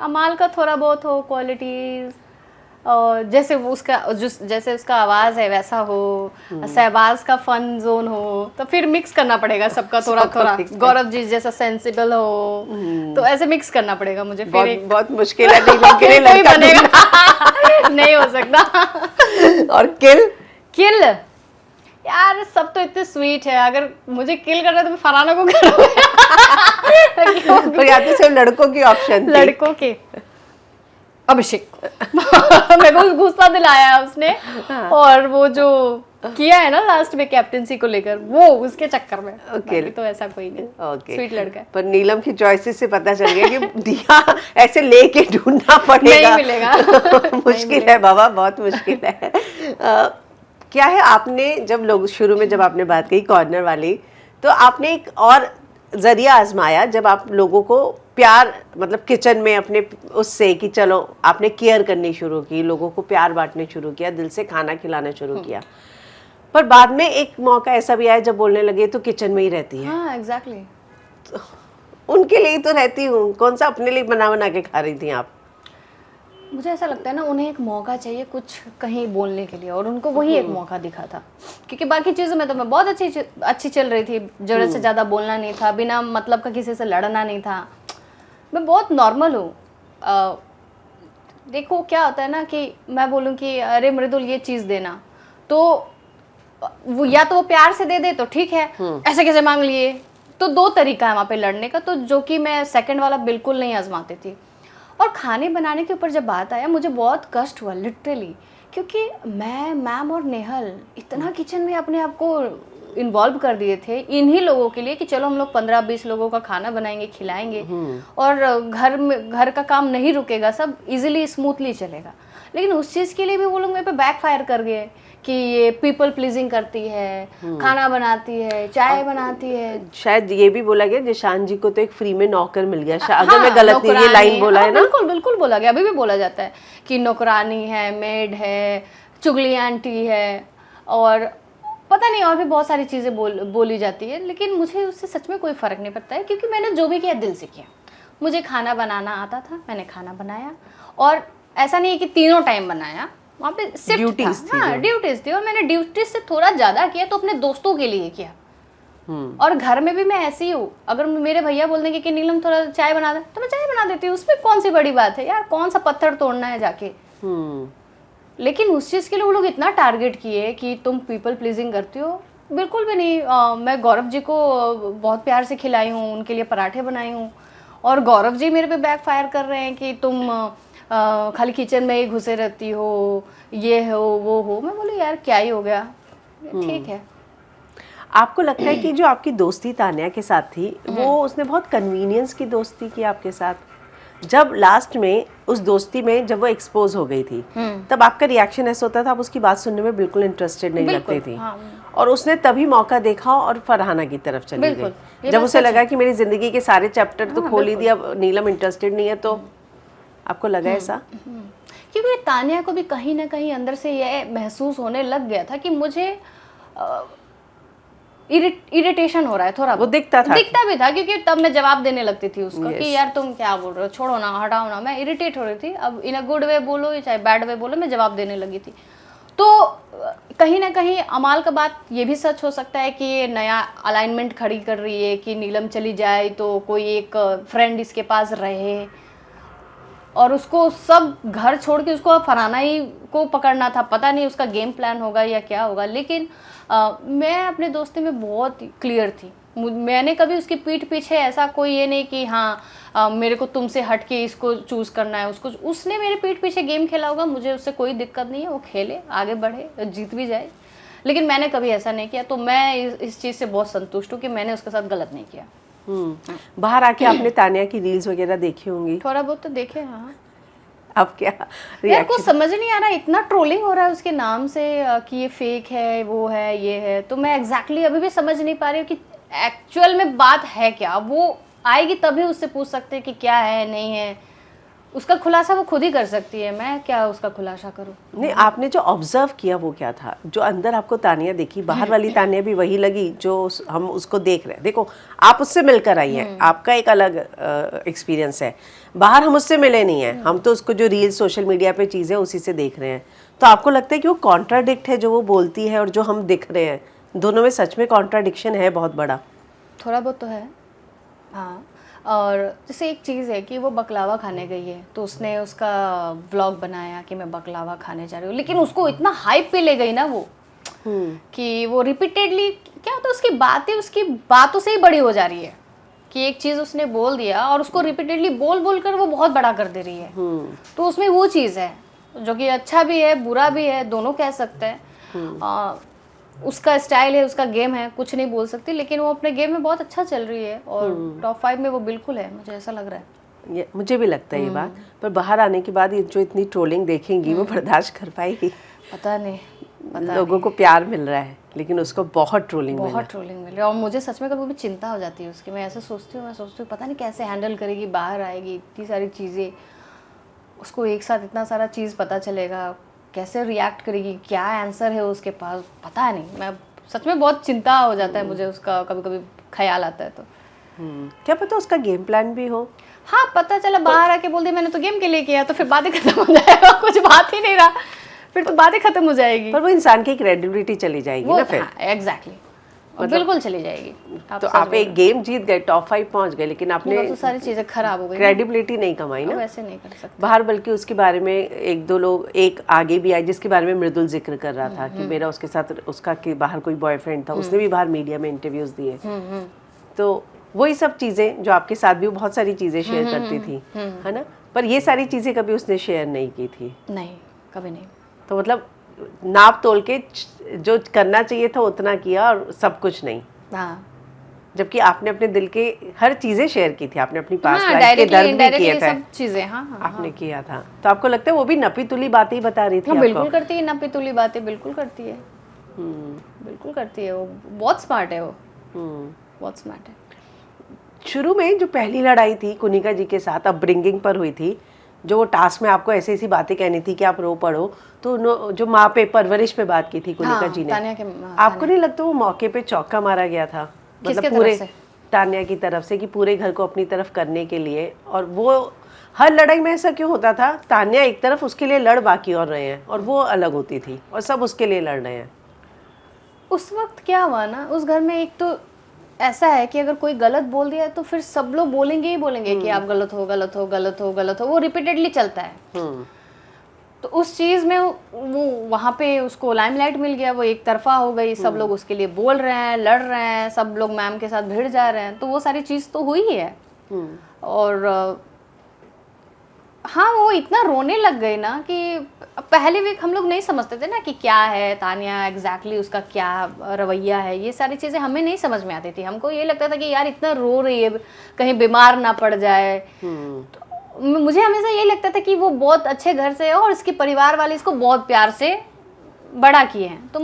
अमाल का थोड़ा बहुत हो क्वालिटीज, और जैसे वो उसका जैसे उसका आवाज है वैसा हो, सहबाज का फन जोन हो, तो फिर मिक्स करना पड़ेगा सबका थोड़ा थोड़ा। गौरव जी जैसा सेंसिबल हो, तो ऐसे मिक्स करना पड़ेगा मुझे। फिर बहुत मुश्किल है नीलम के लिए लड़का बनेगा। नहीं हो सकता। और किल यार सब तो इतने स्वीट है, अगर मुझे किल करना है तो मैं फरहाना को करूँगा। पर या तो सिर्फ लड़कों की ऑप्शन थी। लड़कों के अभिषेक। मेरे को गुस्सा दिलाया उसने। हाँ। और वो जो किया है ना लास्ट में कैप्टेंसी को लेकर, वो उसके चक्कर में। ओके, तो ऐसा कोई नहीं। ओके, स्वीट लड़का है। पर नीलम की चॉइसेस से पता चल गया कि दिया ऐसे लेके ढूंढना पड़ेगा। नहीं मिलेगा। मुश्किल है बाबा, बहुत मुश्किल है। क्या है, आपने जब लोग शुरू में जब आपने बात कही कॉर्नर वाली, तो आपने एक और जरिया आजमाया जब आप लोगों को प्यार, मतलब किचन में अपने उससे कि चलो आपने केयर करनी शुरू की, लोगों को प्यार बांटने शुरू किया, दिल से खाना खिलाना शुरू किया। पर बाद में एक मौका ऐसा भी आया जब बोलने लगे तो किचन में ही रहती है। हाँ एग्जैक्टली। तो उनके लिए तो रहती हूँ, कौन सा अपने लिए बना बना के खा रही थी आप? मुझे ऐसा लगता है ना, उन्हें एक मौका चाहिए कुछ कहीं बोलने के लिए, और उनको वही एक मौका दिखा था। क्योंकि बाकी चीज़ों में तो मैं बहुत अच्छी चल रही थी। जरूरत से ज़्यादा बोलना नहीं था, बिना मतलब का किसी से लड़ना नहीं था, मैं बहुत नॉर्मल हूँ। देखो क्या होता है ना कि मैं बोलूँ कि अरे मृदुल ये चीज़ देना, तो वो या तो वो प्यार से दे दे तो ठीक है, ऐसे कैसे मांग लिए, तो दो तरीका है वहाँ पे लड़ने का। तो जो कि मैं सेकंड वाला बिल्कुल नहीं आजमाती थी। और खाने बनाने के ऊपर जब बात आया, मुझे बहुत कष्ट हुआ लिटरली, क्योंकि मैं, मैम और नेहल इतना किचन में अपने आप को इन्वॉल्व कर दिए थे इन्हीं लोगों के लिए कि चलो हम लोग 15-20 लोगों का खाना बनाएंगे, खिलाएंगे, और घर का काम नहीं रुकेगा, सब इजीली स्मूथली चलेगा। लेकिन उस चीज़ के लिए भी वो लोग मेरे पे बैकफायर कर गए कि ये पीपल प्लीजिंग करती है, खाना बनाती है, चाय बनाती है। शायद ये भी बोला गया जिशान जी को तो एक फ्री में नौकर मिल गया। अगर मैं गलत नहीं, ये लाइन बोला है ना? बिल्कुल बिल्कुल बोला गया, अभी भी बोला जाता है कि नौकरानी है, मेड है, चुगली आंटी है, और पता नहीं और भी बहुत सारी चीज़ें बोली जाती है। लेकिन मुझे उससे सच में कोई फ़र्क नहीं पड़ता है, क्योंकि मैंने जो भी किया दिल से किया। मुझे खाना बनाना आता था, मैंने खाना बनाया, और ऐसा नहीं है कि तीनों टाइम बनाया, वहाँ पे सिर्फ ड्यूटीज थी। हाँ ड्यूटीज थी, और मैंने ड्यूटीज से थोड़ा ज़्यादा किया तो अपने दोस्तों के लिए किया। और घर में भी मैं ऐसी हूँ, अगर मेरे भैया बोल देंगे कि नीलम थोड़ा चाय बना दे, तो मैं चाय बना देती हूँ। उसमें कौन सी बड़ी बात है यार, कौन सा पत्थर तोड़ना है जाके। लेकिन उस चीज़ के लिए वो लोग इतना टारगेट किए कि तुम पीपल प्लीजिंग करती हो। बिल्कुल भी नहीं। मैं गौरव जी को बहुत प्यार से खिलाई हूँ, उनके लिए पराठे बनाई हूँ, और गौरव जी मेरे पे बैकफायर कर रहे हैं कि तुम खाली किचन में ही घुसे रहती हो, ये हो वो हो। मैं बोली यार क्या ही हो गया, ठीक है। आपको लगता है कि जो आपकी दोस्ती तान्या के साथ थी, वो उसने बहुत कन्वीनियंस की दोस्ती की आपके साथ? जब लास्ट में उस दोस्ती में जब वो एक्सपोज हो गई थी, तब आपका रिएक्शन ऐसा होता था, आप उसकी बात सुनने में बिल्कुल इंटरेस्टेड नहीं लगती थी। और उसने तभी मौका देखा और फरहाना की तरफ चली गई। जब उसे लगा कि मेरी जिंदगी के सारे चैप्टर तो खोल ही दिया, अब नीलम इंटरेस्टेड नहीं है, तो आपको लगा ऐसा? क्योंकि तान्या को भी कहीं ना कहीं अंदर से ये महसूस होने लग गया था कि मुझे इरिटेशन हो रहा है थोड़ा। वो दिखता भी था क्योंकि तब मैं जवाब देने लगती थी उसको कि यार तुम क्या बोल रहे हो, छोड़ो ना, हटाओ ना। मैं इरिटेट हो रही थी। अब इन अ गुड वे बोलो चाहे बैड वे बोलो, मैं जवाब देने लगी थी। तो कहीं ना कहीं अमाल का बात ये भी सच हो सकता है कि ये नया अलाइनमेंट खड़ी कर रही है कि नीलम चली जाए तो कोई एक फ्रेंड इसके पास रहे, और उसको सब घर छोड़ के उसको फरहाना ही को पकड़ना था। पता नहीं उसका गेम प्लान होगा या क्या होगा, लेकिन मैं अपने दोस्ती में बहुत क्लियर थी। मैंने कभी उसकी पीठ पीछे ऐसा कोई ये नहीं कि हाँ मेरे को तुमसे हट के इसको चूज़ करना है उसको। उसने मेरे पीठ पीछे गेम खेला होगा, मुझे उससे कोई दिक्कत नहीं है, वो खेले, आगे बढ़े, जीत भी जाए, लेकिन मैंने कभी ऐसा नहीं किया। तो मैं इस चीज़ से बहुत संतुष्ट हूँ कि मैंने उसके साथ गलत नहीं किया। बाहर आके आपने तानिया की रील्स वगैरह देखी होंगी? थोड़ा बहुत तो देखे। हाँ, अब क्या यार कुछ समझ नहीं आ रहा, इतना ट्रोलिंग हो रहा है उसके नाम से कि ये फेक है, वो है, ये है। तो मैं एग्जैक्टली अभी भी समझ नहीं पा रही हूँ कि एक्चुअल में बात है क्या। वो आएगी तभी उससे पूछ सकते हैं कि क्या है नहीं है। उसका खुलासा वो खुद ही कर सकती है, मैं क्या उसका खुलासा करूं। नहीं, आपने जो ऑब्जर्व किया वो क्या था? जो अंदर आपको तानिया दिखी, बाहर वाली तानिया भी वही लगी जो हम उसको देख रहे हैं। देखो, आप उससे मिलकर आई हैं, आपका एक अलग एक्सपीरियंस है। बाहर हम उससे मिले नहीं हैं, हम तो उसको जो रील सोशल मीडिया पे चीज़ें उसी से देख रहे हैं। तो आपको लगता है कि वो कॉन्ट्राडिक्ट है जो वो बोलती है और जो हम दिख रहे हैं, दोनों में सच में कॉन्ट्राडिक्शन है बहुत बड़ा? थोड़ा बहुत तो है, हाँ। और जैसे एक चीज़ है कि वो बकलावा खाने गई है, तो उसने उसका व्लॉग बनाया कि मैं बकलावा खाने जा रही हूँ, लेकिन उसको इतना हाइप पे ले गई ना वो कि वो रिपीटेडली, क्या होता है उसकी बातों से ही बड़ी हो जा रही है कि एक चीज़ उसने बोल दिया और उसको रिपीटेडली बोल कर वो बहुत बड़ा कर दे रही है। तो उसमें वो चीज़ है जो कि अच्छा भी है बुरा भी है, दोनों कह सकते हैं। उसका स्टाइल है, उसका गेम है, कुछ नहीं बोल सकती, लेकिन वो अपने गेम में बहुत अच्छा चल रही है और टॉप 5 में वो बिल्कुल है, मुझे ऐसा लग रहा है। ये मुझे भी लगता है ये बात। पर बाहर आने के बाद ये जो इतनी ट्रोलिंग देखेंगी वो बर्दाश्त कर पाएगी? पता नहीं, लोगों को प्यार मिल रहा है लेकिन उसको बहुत ट्रोलिंग मिल रही है। और मुझे सच में कभी भी चिंता हो जाती है उसकी। मैं ऐसे सोचती हूँ पता नहीं कैसे हैंडल करेगी, बाहर आएगी, इतनी सारी चीज़ें, उसको एक साथ इतना सारा चीज़ पता चलेगा, कैसे रिएक्ट करेगी, क्या आंसर है उसके पास, पता नहीं। मैं सच में बहुत चिंता हो जाता है मुझे उसका, कभी कभी ख्याल आता है। तो क्या पता उसका गेम प्लान भी हो? हाँ, पता चला बाहर आके बोल दी मैंने तो गेम के लिए किया, तो फिर बातें खत्म हो जाएगा, कुछ बात ही नहीं रहा, फिर तो बातें खत्म हो जाएगी। पर वो इंसान की क्रेडिबिलिटी चली जाएगी ना फिर। एग्जैक्टली, बिल्कुल चली जाएगी। तो आप एक गेम जीत गए, टॉप 5 पहुंच गए, लेकिन आपने तो सारी चीजें खराब हो गई, क्रेडिबिलिटी नहीं कमाई ना। वैसे नहीं कर सकते बाहर। बल्कि उसके बारे में एक दो लोग, एक आगे भी आए जिसके बारे में मृदुल जिक्र कर रहा था कि मेरा उसके साथ उसका कि बाहर कोई बॉयफ्रेंड था, उसने भी बाहर मीडिया में इंटरव्यूज दिए। तो वही सब चीजें जो आपके साथ भी बहुत सारी चीजें शेयर करती थी, है ना? पर ये सारी चीजें कभी उसने शेयर नहीं की थी? नहीं, कभी नहीं। तो मतलब नाप तोल के जो करना चाहिए था उतना किया और सब कुछ नहीं। हाँ, जबकि आपने अपने दिल के हर चीजें शेयर की थी, आपने अपनी पास्ट लाइफ के दर्द भी किए थे, सब चीजें। हाँ, आपने किया था। तो आपको लगता है वो भी नपी तुली बातें ही बता रही थी? बिल्कुल करती है, नपी तुली बातें बिल्कुल करती है। बिल्कुल करती है, वो बहुत स्मार्ट है, वो बहुत स्मार्ट है। शुरू में जो पहली लड़ाई थी कुनिका जी के साथ अपब्रिंगिंग पर हुई थी, जो वो टास्क में आपको ऐसी ऐसी बातें कहनी थी कि आप रो पड़ो, तो जो माँ पे परवरिश पे बात की थी कुनिका जी ने, आपको नहीं लगता वो मौके पे चौका मारा गया था? मतलब पूरे तान्या की तरफ से कि पूरे घर को अपनी तरफ करने के लिए। और वो हर लड़ाई में ऐसा क्यों होता था? तान्या एक तरफ उसके लिए लड़ बाकी और रहे हैं और वो अलग होती थी और सब उसके लिए लड़ रहे हैं। उस वक्त क्या हुआ ना, उस घर में एक तो ऐसा है कि अगर कोई गलत बोल दिया तो फिर सब लोग बोलेंगे ही बोलेंगे कि आप गलत हो, गलत हो, गलत हो, गलत हो, वो रिपीटेडली चलता है। तो उस चीज़ में वो वहाँ पे उसको लाइमलाइट मिल गया, वो एक तरफा हो गई, सब लोग उसके लिए बोल रहे हैं, लड़ रहे हैं, सब लोग मैम के साथ भिड़ जा रहे हैं, तो वो सारी चीज़ तो हुई ही है। और हाँ, वो इतना रोने लग गई ना कि पहले वीक हम लोग नहीं समझते थे ना कि क्या है तान्या एग्जैक्टली उसका क्या रवैया है, ये सारी चीज़ें हमें नहीं समझ में आती थी। हमको ये लगता था कि यार इतना रो रही है, कहीं बीमार ना पड़ जाए। तो मुझे हमेशा ये लगता था कि वो बहुत अच्छे घर से है और इसके परिवार वाले इसको बहुत प्यार से बड़ा किए हैं। तो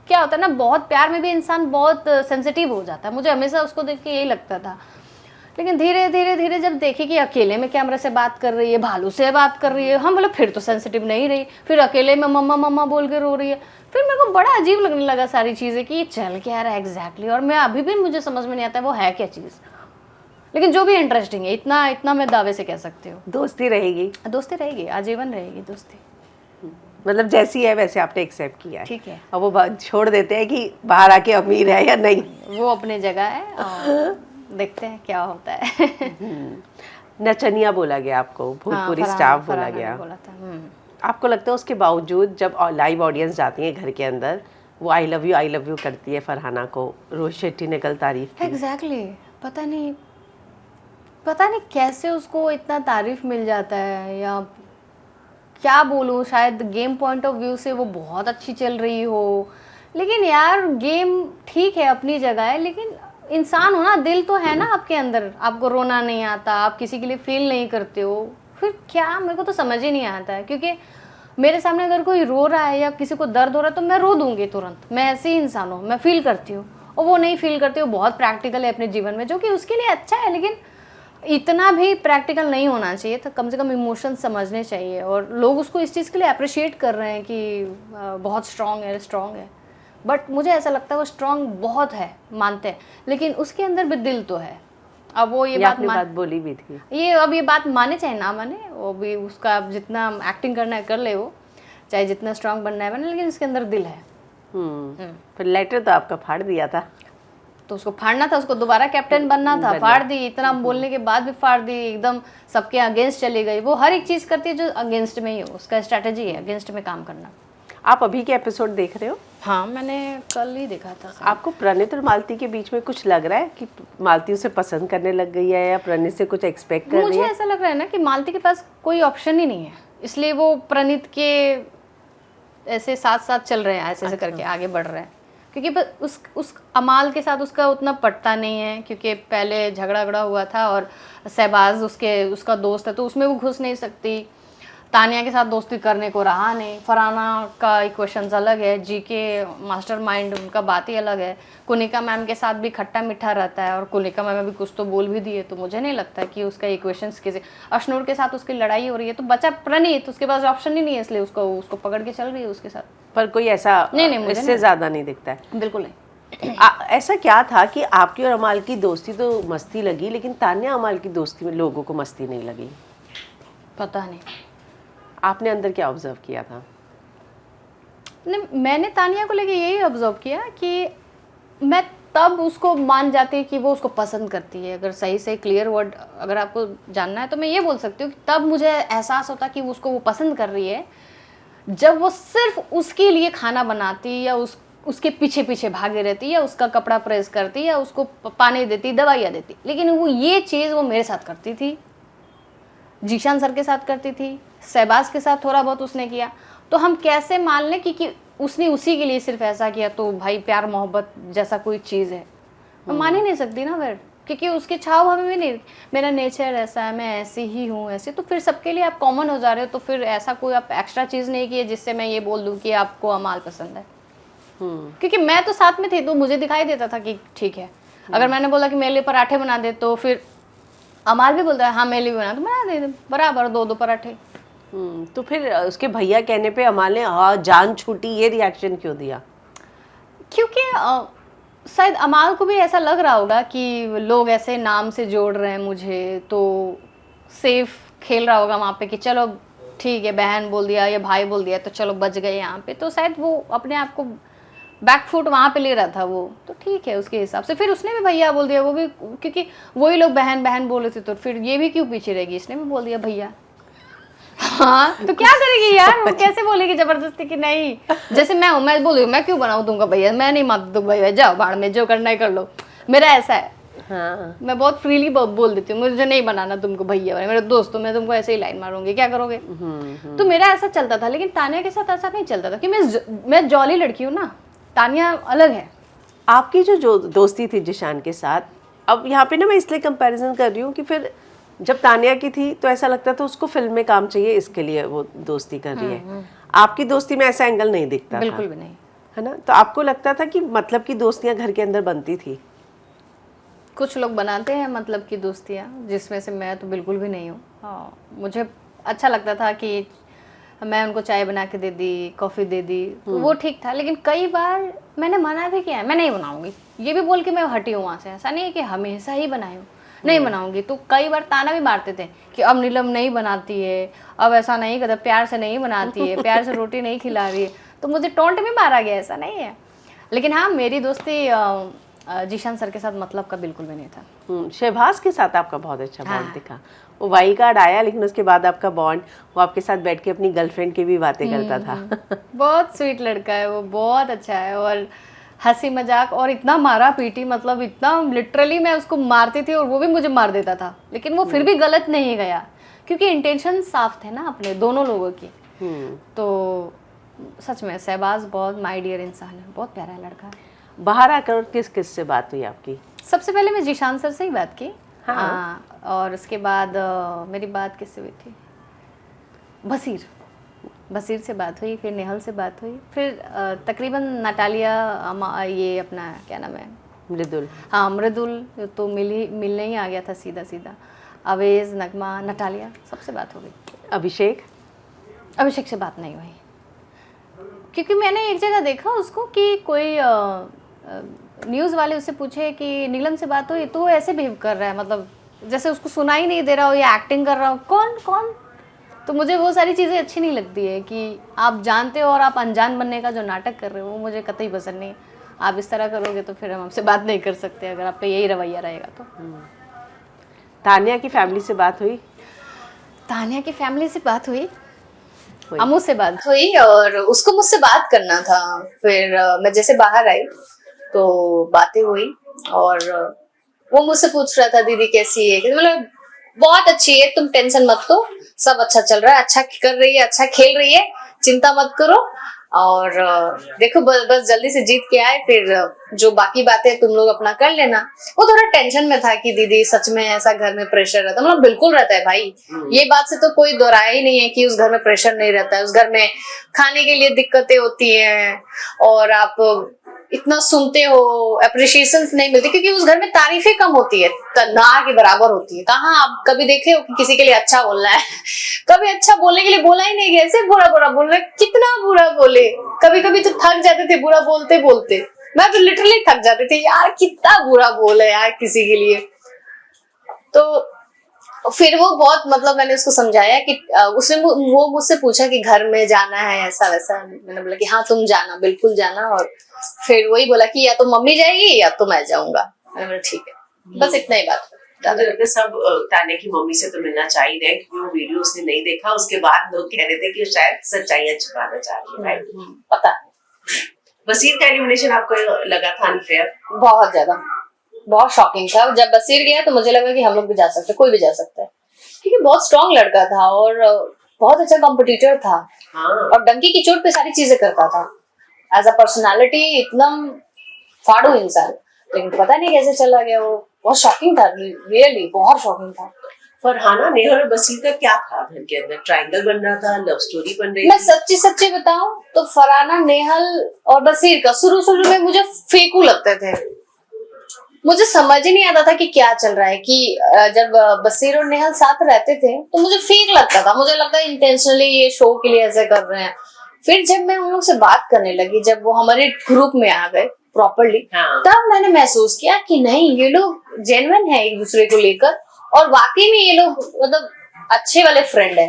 क्या होता है ना, बहुत प्यार में भी इंसान बहुत सेंसिटिव हो जाता है। मुझे हमेशा उसको देख के यही लगता था। लेकिन धीरे धीरे धीरे जब देखी कि अकेले में कैमरे से बात कर रही है, भालू से बात कर रही है, हम बोले फिर तो सेंसिटिव नहीं रही, फिर अकेले में मम्मा मम्मा बोल के रो रही है, फिर मेरे को बड़ा अजीब लगने लगा सारी चीज़ें कि ये चल क्या रहा है एग्जैक्टली। और मैं अभी भी मुझे समझ में नहीं आता है वो है क्या चीज़, लेकिन जो भी इंटरेस्टिंग है, इतना इतना मैं दावे से कह सकती हूँ। दोस्ती रहेगी, दोस्ती रहेगी, आजीवन रहेगी दोस्ती। मतलब जैसी है वैसे आपने एक्सेप्ट किया है, ठीक है। और वो बात छोड़ देते हैं कि बाहर आके अमीर है या नहीं, वो अपनी जगह है और देखते हैं क्या होता है। नचनिया बोला गया आपको, भोजपुरी स्टाफ बोला गया। बोला था। आपको लगता है उसके बावजूद जब लाइव ऑडियंस जाती है घर के अंदर, वो आई लव यू करती है फरहाना को, रोहित शेट्टी ने कल तारीफ की। एग्जैक्टली पता नहीं कैसे उसको इतना तारीफ मिल जाता है, या क्या बोलूँ, शायद गेम पॉइंट ऑफ व्यू से वो बहुत अच्छी चल रही हो। लेकिन यार गेम ठीक है अपनी जगह है, लेकिन इंसान हो ना, दिल तो है ना आपके अंदर, आपको रोना नहीं आता, आप किसी के लिए फील नहीं करते हो, फिर क्या, मेरे को तो समझ ही नहीं आता है। क्योंकि मेरे सामने अगर कोई रो रहा है या किसी को दर्द हो रहा है तो मैं रो दूंगी तुरंत, मैं ऐसी ही इंसान हूँ, मैं फील करती हूँ। और वो नहीं फील करती, वो बहुत प्रैक्टिकल है अपने जीवन में, जो कि उसके लिए अच्छा है, लेकिन इतना भी प्रैक्टिकल नहीं होना चाहिए। तो कम से कम इमोशंस समझने चाहिए, और लोग उसको इस चीज़ के लिए अप्रिशिएट कर रहे हैं कि बहुत स्ट्रांग है। बट मुझे ऐसा लगता है वो स्ट्रांग बहुत है, मानते हैं, लेकिन उसके अंदर भी दिल तो है। अब वो ये बात बोली भी थी, ये बात माने चाहे ना माने, वो भी उसका जितना एक्टिंग करना है कर ले, वो चाहे जितना स्ट्रांग बनना है बने, लेकिन इसके अंदर दिल है। फिर लेटर तो आपका फाड़ दिया था, तो उसको फाड़ना था, उसको दोबारा कैप्टन बनना था, फाड़ दी। इतना बोलने के बाद भी फाड़ दी, एकदम सबके अगेंस्ट चली गई। वो हर एक चीज़ करती है जो अगेंस्ट में ही हो, उसका स्ट्रैटेजी है अगेंस्ट में काम करना। आप अभी के एपिसोड देख रहे हो? हाँ, मैंने कल ही देखा था। आपको प्रणीत और मालती के बीच में कुछ लग रहा है कि मालती उसे पसंद करने लग गई है, या प्रणीत से कुछ एक्सपेक्ट कर रही है? मुझे ऐसा लग रहा है ना कि मालती के पास कोई ऑप्शन ही नहीं है, इसलिए वो प्रणीत के ऐसे साथ साथ चल रहे हैं, ऐसे करके आगे बढ़ रहे हैं। क्योंकि उस अमाल के साथ उसका उतना पटता नहीं है, क्योंकि पहले झगड़ा हुआ था, और शहबाज उसका दोस्त है, तो उसमें वो घुस नहीं सकती। तानिया के साथ दोस्ती करने को रहा नहीं। फरहाना का इक्वेशंस अलग है, जीके मास्टरमाइंड उनका बात ही अलग है। कुनिका मैम के साथ भी खट्टा मीठा रहता है, और कुनिका मैम अभी कुछ तो बोल भी दिए, तो मुझे नहीं लगता कि उसका इक्वेशंस किसी अशनूर के साथ उसकी लड़ाई हो रही है, तो बचा प्रणीत, उसके पास ऑप्शन ही नहीं है, इसलिए उसको पकड़ के चल रही है उसके साथ। पर कोई ऐसा नहीं इससे ज्यादा नहीं दिखता है, बिल्कुल नहीं। ऐसा क्या था कि आपकी और अमाल की दोस्ती तो मस्ती लगी, लेकिन तान्या अमाल की दोस्ती में लोगों को मस्ती नहीं लगी? पता नहीं, आपने अंदर क्या ऑब्जर्व किया था? नहीं, मैंने तानिया को लेके यही ऑब्जर्व किया कि मैं तब उसको मान जाती कि वो उसको पसंद करती है। अगर सही से क्लियर वर्ड अगर आपको जानना है तो मैं ये बोल सकती हूँ कि तब मुझे एहसास होता कि उसको वो पसंद कर रही है, जब वो सिर्फ उसके लिए खाना बनाती, या उसके पीछे पीछे भागे रहती, या उसका कपड़ा प्रेस करती, या उसको पानी देती, दवाइयाँ देती। लेकिन वो ये चीज़ वो मेरे साथ करती थी, जीशान सर के साथ करती थी, शहबाज के साथ थोड़ा बहुत उसने किया। तो हम कैसे मान लें कि उसने उसी के लिए सिर्फ ऐसा किया, तो भाई प्यार मोहब्बत जैसा कोई चीज़ है, मैं मान ही नहीं सकती ना फिर, क्योंकि उसकी छाव हमें भी नहीं, मेरा नेचर ऐसा है, मैं ऐसी ही हूँ ऐसे, तो फिर सबके लिए आप कॉमन हो जा रहे हो। तो फिर ऐसा कोई आप एक्स्ट्रा चीज़ नहीं की है जिससे मैं ये बोल दूँ कि आपको अमाल पसंद है। क्योंकि मैं तो साथ में थी, तो मुझे दिखाई देता था कि ठीक है। अगर मैंने बोला कि मेरे लिए पराठे बना दे, तो फिर अमाल भी बोलता है हाँ मेरे लिए बना, तो बना दे बराबर 2-2 पराठे। तो फिर उसके भैया कहने पे अमाल ने हाँ जान छूटी ये रिएक्शन क्यों दिया? क्योंकि शायद अमाल को भी ऐसा लग रहा होगा कि लोग ऐसे नाम से जोड़ रहे हैं मुझे, तो सेफ खेल रहा होगा वहाँ पे कि चलो ठीक है, बहन बोल दिया या भाई बोल दिया तो चलो बच गए यहाँ पे। तो शायद वो अपने आप को बैकफुट वहाँ पे ले रहा था वो, तो ठीक है उसके हिसाब से। फिर उसने भी भैया बोल दिया, वो भी क्योंकि वही लोग बहन बहन बोले थे, तो फिर ये भी क्यों पीछे रहेगी, इसने भी बोल दिया भैया। हाँ तो क्या करेगी यार, वो कैसे बोलेगी जबरदस्ती कि नहीं। जैसे मैं हूँ, मैं बोलूँ मैं क्यों बनाऊँ तुमका भैया, मैं नहीं मानती तुम भैया, जाओ बाढ़ में, जो करना है कर लो, मेरा ऐसा है। हाँ। मैं बहुत फ्रीली बोल देती हूँ, मुझे नहीं बनाना तुमको भैया, मेरे दोस्तों मैं तुमको ऐसे ही लाइन मारूंगी, क्या करोगे। तो मेरा ऐसा चलता था, लेकिन तानिया के साथ ऐसा नहीं चलता था कि मैं जॉली लड़की हूँ ना, तानिया अलग है। आपकी जो दोस्ती थी जिशान के साथ, अब यहाँ पे ना मैं इसलिए कंपैरिजन कर रही हूँ कि फिर जब तानिया की थी तो ऐसा लगता था उसको फिल्म में काम चाहिए, इसके लिए वो दोस्ती कर रही है। आपकी दोस्ती में ऐसा एंगल नहीं दिखता, बिल्कुल भी नहीं, है ना। तो आपको लगता था कि मतलब की दोस्तियां घर के अंदर बनती थी? कुछ लोग बनाते हैं मतलब की दोस्तियाँ, जिसमें से मैं तो बिल्कुल भी नहीं हूँ। हाँ, मुझे अच्छा लगता था कि मैं उनको चाय बना के दे दी, कॉफ़ी दे दी, तो वो ठीक था। लेकिन कई बार मैंने मना भी किया है, मैं नहीं बनाऊंगी, ये भी बोल के मैं हटी हूँ वहाँ से। ऐसा नहीं है कि हमेशा ही बनाई हूँ, नहीं बनाऊंगी। तो कई बार ताना भी मारते थे कि अब नीलम नहीं बनाती है, अब ऐसा नहीं करता, प्यार से नहीं बनाती है, प्यार से रोटी नहीं खिला रही है। तो मुझे टोंट भी मारा गया, ऐसा नहीं है। लेकिन हाँ, मेरी दोस्ती जीशान सर के साथ मतलब का बिल्कुल भी नहीं था। शहबाज के साथ आपका बहुत अच्छा बॉन्ड हाँ। दिखा। वो वाइल्ड कार्ड आया, लेकिन उसके बाद आपका बॉन्ड, वो आपके साथ बैठ के अपनी गर्लफ्रेंड की भी बातें करता था। बहुत स्वीट लड़का है वो, बहुत अच्छा है। और हंसी मजाक, और इतना मारा पीटी, मतलब इतना लिटरली मैं उसको मारती थी और वो भी मुझे मार देता था, लेकिन वो फिर भी गलत नहीं गया, क्योंकि इंटेंशन साफ थे ना अपने दोनों लोगों की। तो सच में शहबाज बहुत माय डियर इंसान है, बहुत प्यारा लड़का है। बाहर आकर किस किस से बात हुई आपकी? सबसे पहले मैं जीशान सर से ही बात की। हाँ। और उसके बाद मेरी बात किससे हुई थी? बसीर से बात हुई, फिर नेहल से बात हुई, फिर तकरीबन नटालिया, ये अपना क्या नाम है, मृदुल। हाँ मृदुल, तो मिलने ही आ गया था सीधा सीधा। अवेज, नगमा, नटालिया, सबसे बात हो गई। अभिषेक से बात नहीं हुई, क्योंकि मैंने एक जगह देखा उसको कि कोई न्यूज़ वाले उससे पूछे कि नीलम से बात हुई, तो वो ऐसे बिहेव कर रहा है, मतलब जैसे उसको सुनाई नहीं दे रहा हो या एक्टिंग कर रहा हो। कौन? तो मुझे वो सारी चीज़ें अच्छी नहीं लगती है कि आप जानते हो और आप अनजान बनने का जो नाटक कर रहे हो, वो मुझे कतई पसंद नहीं। आप इस तरह करोगे तो फिर हम आपसे बात नहीं कर सकते, अगर आप पे यही रवैया रहेगा तो। तानिया की फैमिली से बात हुई? तानिया की फैमिली से बात हुई, अमू से बात हुई, और उसको मुझसे बात करना था। फिर मैं जैसे बाहर आई तो बातें हुई, और वो मुझसे पूछ रहा था दीदी कैसी है, मतलब बहुत अच्छी है, तुम टेंशन मत लो, सब अच्छा चल रहा है, अच्छा कर रही है, अच्छा खेल रही है, चिंता मत करो। और देखो बस जल्दी से जीत के आए, फिर जो बाकी बातें तुम लोग अपना कर लेना। वो थोड़ा टेंशन में था कि दीदी सच में ऐसा घर में प्रेशर रहता, मतलब बिल्कुल रहता है भाई, ये बात से तो कोई दोहराया ही नहीं है कि उस घर में प्रेशर नहीं रहता है। उस घर में खाने के लिए दिक्कतें होती हैं, और आप इतना सुनते हो, अप्रिशिएशन नहीं मिलती, क्योंकि उस घर में तारीफें कम होती है, ना के बराबर होती है। कहाँ आप कभी देखे हो कि किसी के लिए अच्छा बोलना है? कभी अच्छा बोलने के लिए बोला ही नहीं, ऐसे बुरा बोल रहे, कितना बुरा बोले। कभी कभी तो थक जाते थे बुरा बोलते बोलते, मैं तो लिटरली थक जाती थी यार, कितना बुरा बोले यार किसी के लिए। तो फिर वो बहुत, मतलब मैंने उसको समझाया कि उसने वो मुझसे पूछा कि घर में जाना है ऐसा वैसा, मैंने बोला कि हाँ तुम जाना, बिल्कुल जाना। और फिर वही बोला कि या तो मम्मी जाएगी या तो मैं जाऊंगा। मैंने बोला ठीक है, बस इतना ही बात। मुझे लगता है सब तानिया की मम्मी से तो मिलना चाहिए रहे, क्योंकि वो वीडियो उसने नहीं देखा, उसके बाद लोग कह रहे थे कि शायद सच्चाइयां छुपाना चाह रही है। पता वसीर का एलिमिनेशन आपको लगा था अनफेयर? बहुत ज्यादा, बहुत शॉकिंग था। जब बसीर गया तो मुझे लगा कि हम लोग भी जा सकते, कोई भी जा सकता है, क्योंकि बहुत स्ट्रॉन्ग लड़का था और बहुत अच्छा कॉम्पिटिटर था। और डंकी की चोट पे सारी चीजें करता था, एज अ पर्सनालिटी एकदम फाड़ू इंसान। लेकिन पता नहीं कैसे चला गया वो, बहुत शॉकिंग था, रियली बहुत शॉकिंग था। फरहाना, नेहल और बसीर का क्या था घर के अंदर? ट्रायंगल बन रहा था, लव स्टोरी बन रही मैं थी? सच्ची बताऊं तो फरहाना, नेहल और बसीर का शुरू में मुझे फेकू लगते थे। मुझे समझ ही नहीं आता था कि क्या चल रहा है, कि जब बसीर और नेहल साथ रहते थे तो मुझे फेक लगता था, मुझे लगता है इंटेंशनली ये शो के लिए ऐसे कर रहे हैं। फिर जब मैं उन लोग से बात करने लगी, जब वो हमारे ग्रुप में आ गए प्रॉपरली, तब मैंने महसूस किया कि नहीं, ये लोग जेन्युइन है एक दूसरे को लेकर, और वाकई में ये लोग मतलब अच्छे वाले फ्रेंड है।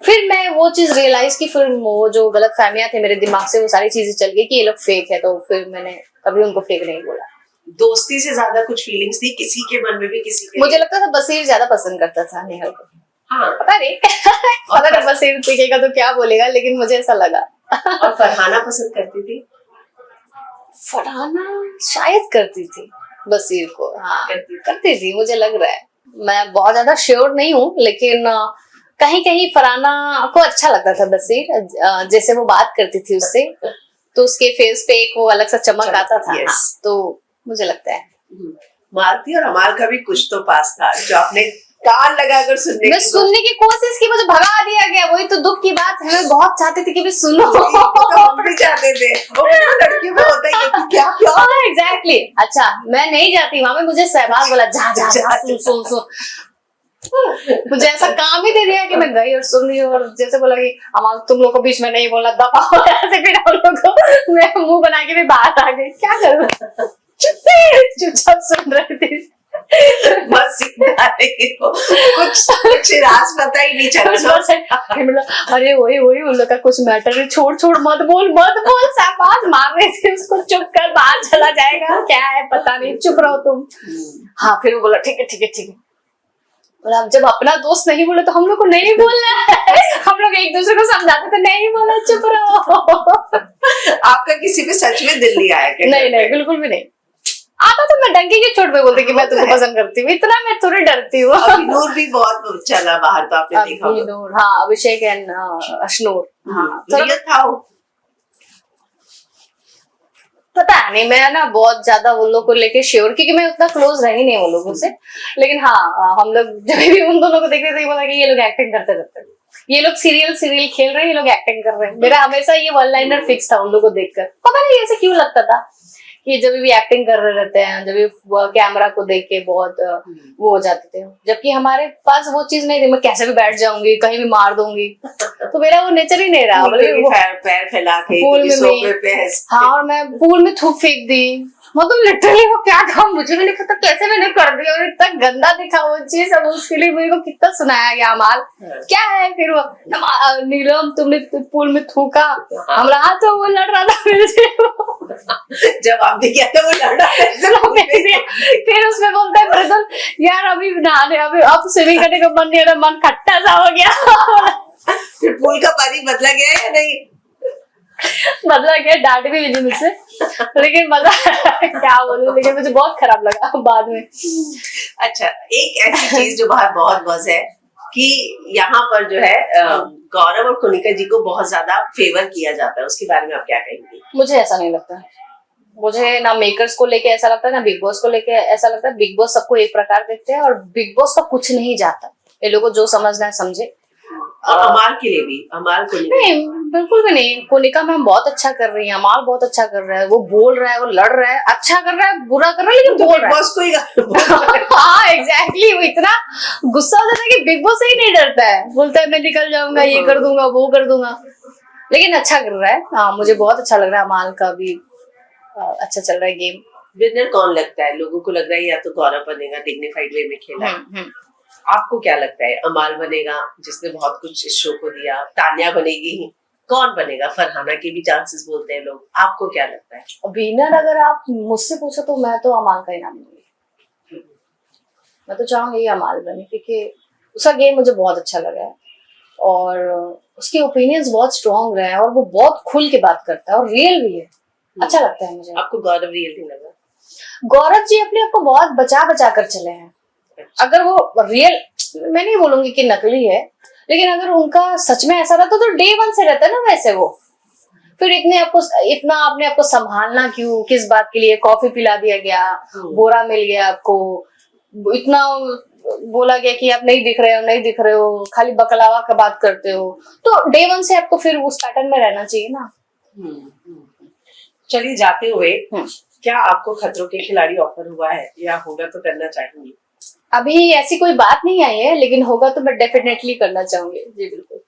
फिर मैं वो चीज रियलाइज की, फिर वो जो गलत फहमियां थे मेरे दिमाग से, वो सारी चीजें चल गई कि ये लोग फेक है। तो फिर मैंने कभी उनको फेक नहीं बोला। दोस्ती से ज्यादा कुछ फीलिंग्स थी किसी के मन में भी? किसी के मुझे लगता था बसीर ज्यादा पसंद करता था नेहल को। हाँ, पता नहीं पता नहीं बसीर दिखेगा तो क्या बोलेगा, लेकिन मुझे ऐसा लगा। और फरहाना पसंद करती थी? फरहाना शायद करती थी बसीर को, हाँ करती थी मुझे लग रहा है। मैं बहुत ज्यादा श्योर नहीं हूँ, लेकिन कहीं कहीं फरहाना को अच्छा लगता था बसीर, जैसे वो बात करती थी उससे, तो उसके फेस पे एक वो अलग सा चमक आता था। हाँ, तो मुझे लगता है मालती और अमाल का भी कुछ तो पास था, जो आपने कान लगाकर सुनने मैं सुनने की कोशिश की, मुझे भगा दिया गया। वही तो दुख की बात है, मैं बहुत चाहती थी कि मैं सुनो। हम भी चाहते थे, लड़कियों में होता ही है कि क्या क्या। एग्जैक्टली। अच्छा, मैं नहीं जाती वहां पे, मुझे सहवाग बोला जा जा जा, सुन सुन सुन। मुझे ऐसा काम ही दे दिया कि मैं गई और सुन रही हूँ, और जैसे बोला कि अमाल तुम लोग को बीच में नहीं बोलना, दबाओ। ऐसे फिर हम लोग को, मैं मुंह बना के भी बाहर आ गई। क्या करूँ, चुपचाप सुन रही थी। बस कुछ राज पता ही नहीं चला। अरे वही वही उन लोग का कुछ मैटर है, छोड़ छोड़, मत बोल शाबाश मार रहे थे उसको, चुप कर, बाहर चला जाएगा, क्या है पता नहीं, चुप रहो तुम। हाँ, फिर वो बोला ठीक है ठीक है ठीक है। बोला अब जब अपना दोस्त नहीं बोले तो हम लोग को नहीं बोलना है। हम लोग एक दूसरे को समझाते थे, नहीं बोला, चुप रहो। आपका किसी पे सच में दिल नहीं आया क्या? नहीं नहीं, बिल्कुल भी नहीं आता। तो मैं डंकी के चोट पे बोलती कि मैं तुमको पसंद करती हूँ, इतना मैं थोड़ी डरती हूँ। नूर भी बहुत चला बाहर, तो आपने देखा होगा। नूर, हाँ, अभिषेक एंड अशनूर, हाँ, रियल था वो? पता नहीं, मैं ना बहुत ज्यादा उन लोग को लेके श्योर, क्योंकि मैं उतना क्लोज रही नहीं उन लोगों से। लेकिन हाँ, हम लोग जब भी उन दोनों को देख रहे थे, बोला कि ये लोग एक्टिंग करते रहते, ये लोग सीरियल खेल रहे हैं, ये लोग एक्टिंग कर रहे हैं। मेरा हमेशा ये वन लाइनर फिक्स था उन लोगों को देखकर। पता नहीं ऐसे क्यों लगता था कि जब भी एक्टिंग कर रहे रहते हैं, जब भी कैमरा को देख के बहुत वो हो जाते थे, जबकि हमारे पास वो चीज नहीं थी। मैं कैसे भी बैठ जाऊंगी, कहीं भी मार दूंगी, तो मेरा वो नेचर ही नहीं रहा। पैर फैला के पूल में, हाँ, और मैं पूल में थूक फेंक दी, मतलब लिटरली वो क्या था मुझे भी नहीं पता कैसे मैंने कर दिया, और इतना गंदा दिखा वो चीज। अब उसके लिए मेरे को कितना सुनाया गया, अमाल क्या है। फिर वो नीलम तुमने पूल में थूका, हम रहा तो वो लड़ रहा था मेरे से। जब आपने किया था वो लड़ रहा था। फिर उसमें बोलता है मृदुल, यार अभी नहाने, अभी अब स्विमिंग करने का मन नहीं हो रहा, मन खट्टा सा हो गया। फिर पूल का पानी बदला गया या नहीं? बदला गया, डांट भी मिली मुझसे, लेकिन मजा क्या बोलूं, लेकिन मुझे बहुत खराब लगा बाद में। अच्छा, एक ऐसी चीज जो बाहर बहुत बज़ है कि यहाँ पर जो है गौरव और कुनिका जी को बहुत ज्यादा फेवर किया जाता है, उसके बारे में आप क्या कहेंगे? मुझे ऐसा नहीं लगता। मुझे ना मेकर्स को लेके ऐसा लगता है, ना बिग बॉस को लेके ऐसा लगता है। बिग बॉस सबको एक प्रकार देखते हैं, और बिग बॉस का कुछ नहीं जाता। ये लोगों को जो समझना है समझे। और अमाल के लिए भी, अमाल को नहीं, बिल्कुल भी नहीं। कोनिका मैम बहुत अच्छा कर रही है, अमाल बहुत अच्छा कर रहा है, वो बोल रहा है, वो लड़ रहा है, अच्छा कर रहा है, बुरा कर रहा है, लेकिन बोल रहा है। बॉस को ही हाँ एग्जैक्टली, वो इतना गुस्सा हो जाता है कि बिग बॉस से ही नहीं डरता है, बोलता है मैं निकल जाऊंगा, ये कर दूंगा, वो कर दूंगा, लेकिन अच्छा कर रहा है। हाँ, मुझे बहुत अच्छा लग रहा है, अमाल का भी अच्छा चल रहा है गेम। विनर कौन लगता है? लोगों को लग रहा है या तो गौरव बनेगा, डिग्निफाइड वे में खेला है। आपको क्या लगता है? अमाल बनेगा जिसने बहुत कुछ इस शो को दिया, तान्या बनेगी, कौन बनेगा? फरहाना के भी चांसेस बोलते हैं लोग, आपको क्या लगता है? विनर अगर आप मुझसे पूछो तो मैं तो अमाल का ही नाम लूंगी। मैं तो चाहूंगी अमाल बने, क्योंकि उसका गेम मुझे बहुत अच्छा लगा है, और उसके ओपिनियंस बहुत स्ट्रॉन्ग रहे हैं, और वो बहुत खुल के बात करता है, और रियल भी है, अच्छा लगता है मुझे। आपको गौरव रियल नहीं लगा? गौरव जी अपने आप को बहुत बचा बचा कर चले हैं। अगर वो रियल, मैं नहीं बोलूंगी कि नकली है, लेकिन अगर उनका सच में ऐसा रहता तो डे वन से रहता है ना वैसे वो। फिर इतना अपने आपको संभालना क्यों, किस बात के लिए? कॉफी पिला दिया गया, बोरा मिल गया आपको, इतना बोला गया कि आप नहीं दिख रहे हो, खाली बकलावा का बात करते हो, तो डे वन से आपको फिर उस पैटर्न में रहना चाहिए ना। चलिए, जाते हुए क्या आपको खतरों के खिलाड़ी ऑफर हुआ है, या होगा तो करना चाहेंगी? अभी ऐसी कोई बात नहीं आई है, लेकिन होगा तो मैं डेफिनेटली करना चाहूंगी जी, बिल्कुल।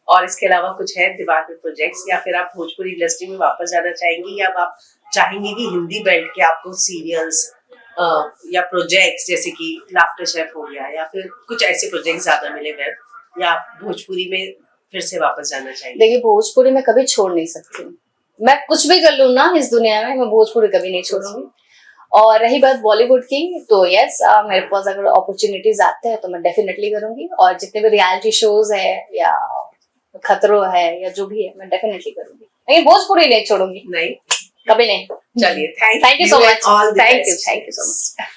और इसके अलावा कुछ है दिमाग में प्रोजेक्ट्स, या फिर आप भोजपुरी इंडस्ट्री में वापस जाना चाहेंगी, या आप चाहेंगी कि हिंदी बेल्ट के आपको सीरियल्स या प्रोजेक्ट्स जैसे कि लाफ्टर शेफ हो गया, या फिर कुछ ऐसे प्रोजेक्ट ज्यादा मिले वेब, या आप भोजपुरी में फिर से वापस जाना चाहेंगे? देखिए, भोजपुरी में कभी छोड़ नहीं सकती, मैं कुछ भी कर लूँ ना इस दुनिया में, मैं भोजपुरी कभी नहीं छोड़ूंगी। और रही बात बॉलीवुड की, तो यस, मेरे पास अगर अपॉर्चुनिटीज आते हैं तो मैं डेफिनेटली करूंगी, और जितने भी रियलिटी शोज है या खतरों है या जो भी है, मैं डेफिनेटली करूंगी, लेकिन भोजपुरी नहीं छोड़ूंगी, नहीं, कभी नहीं। चलिए, thank you so much, thank you so much.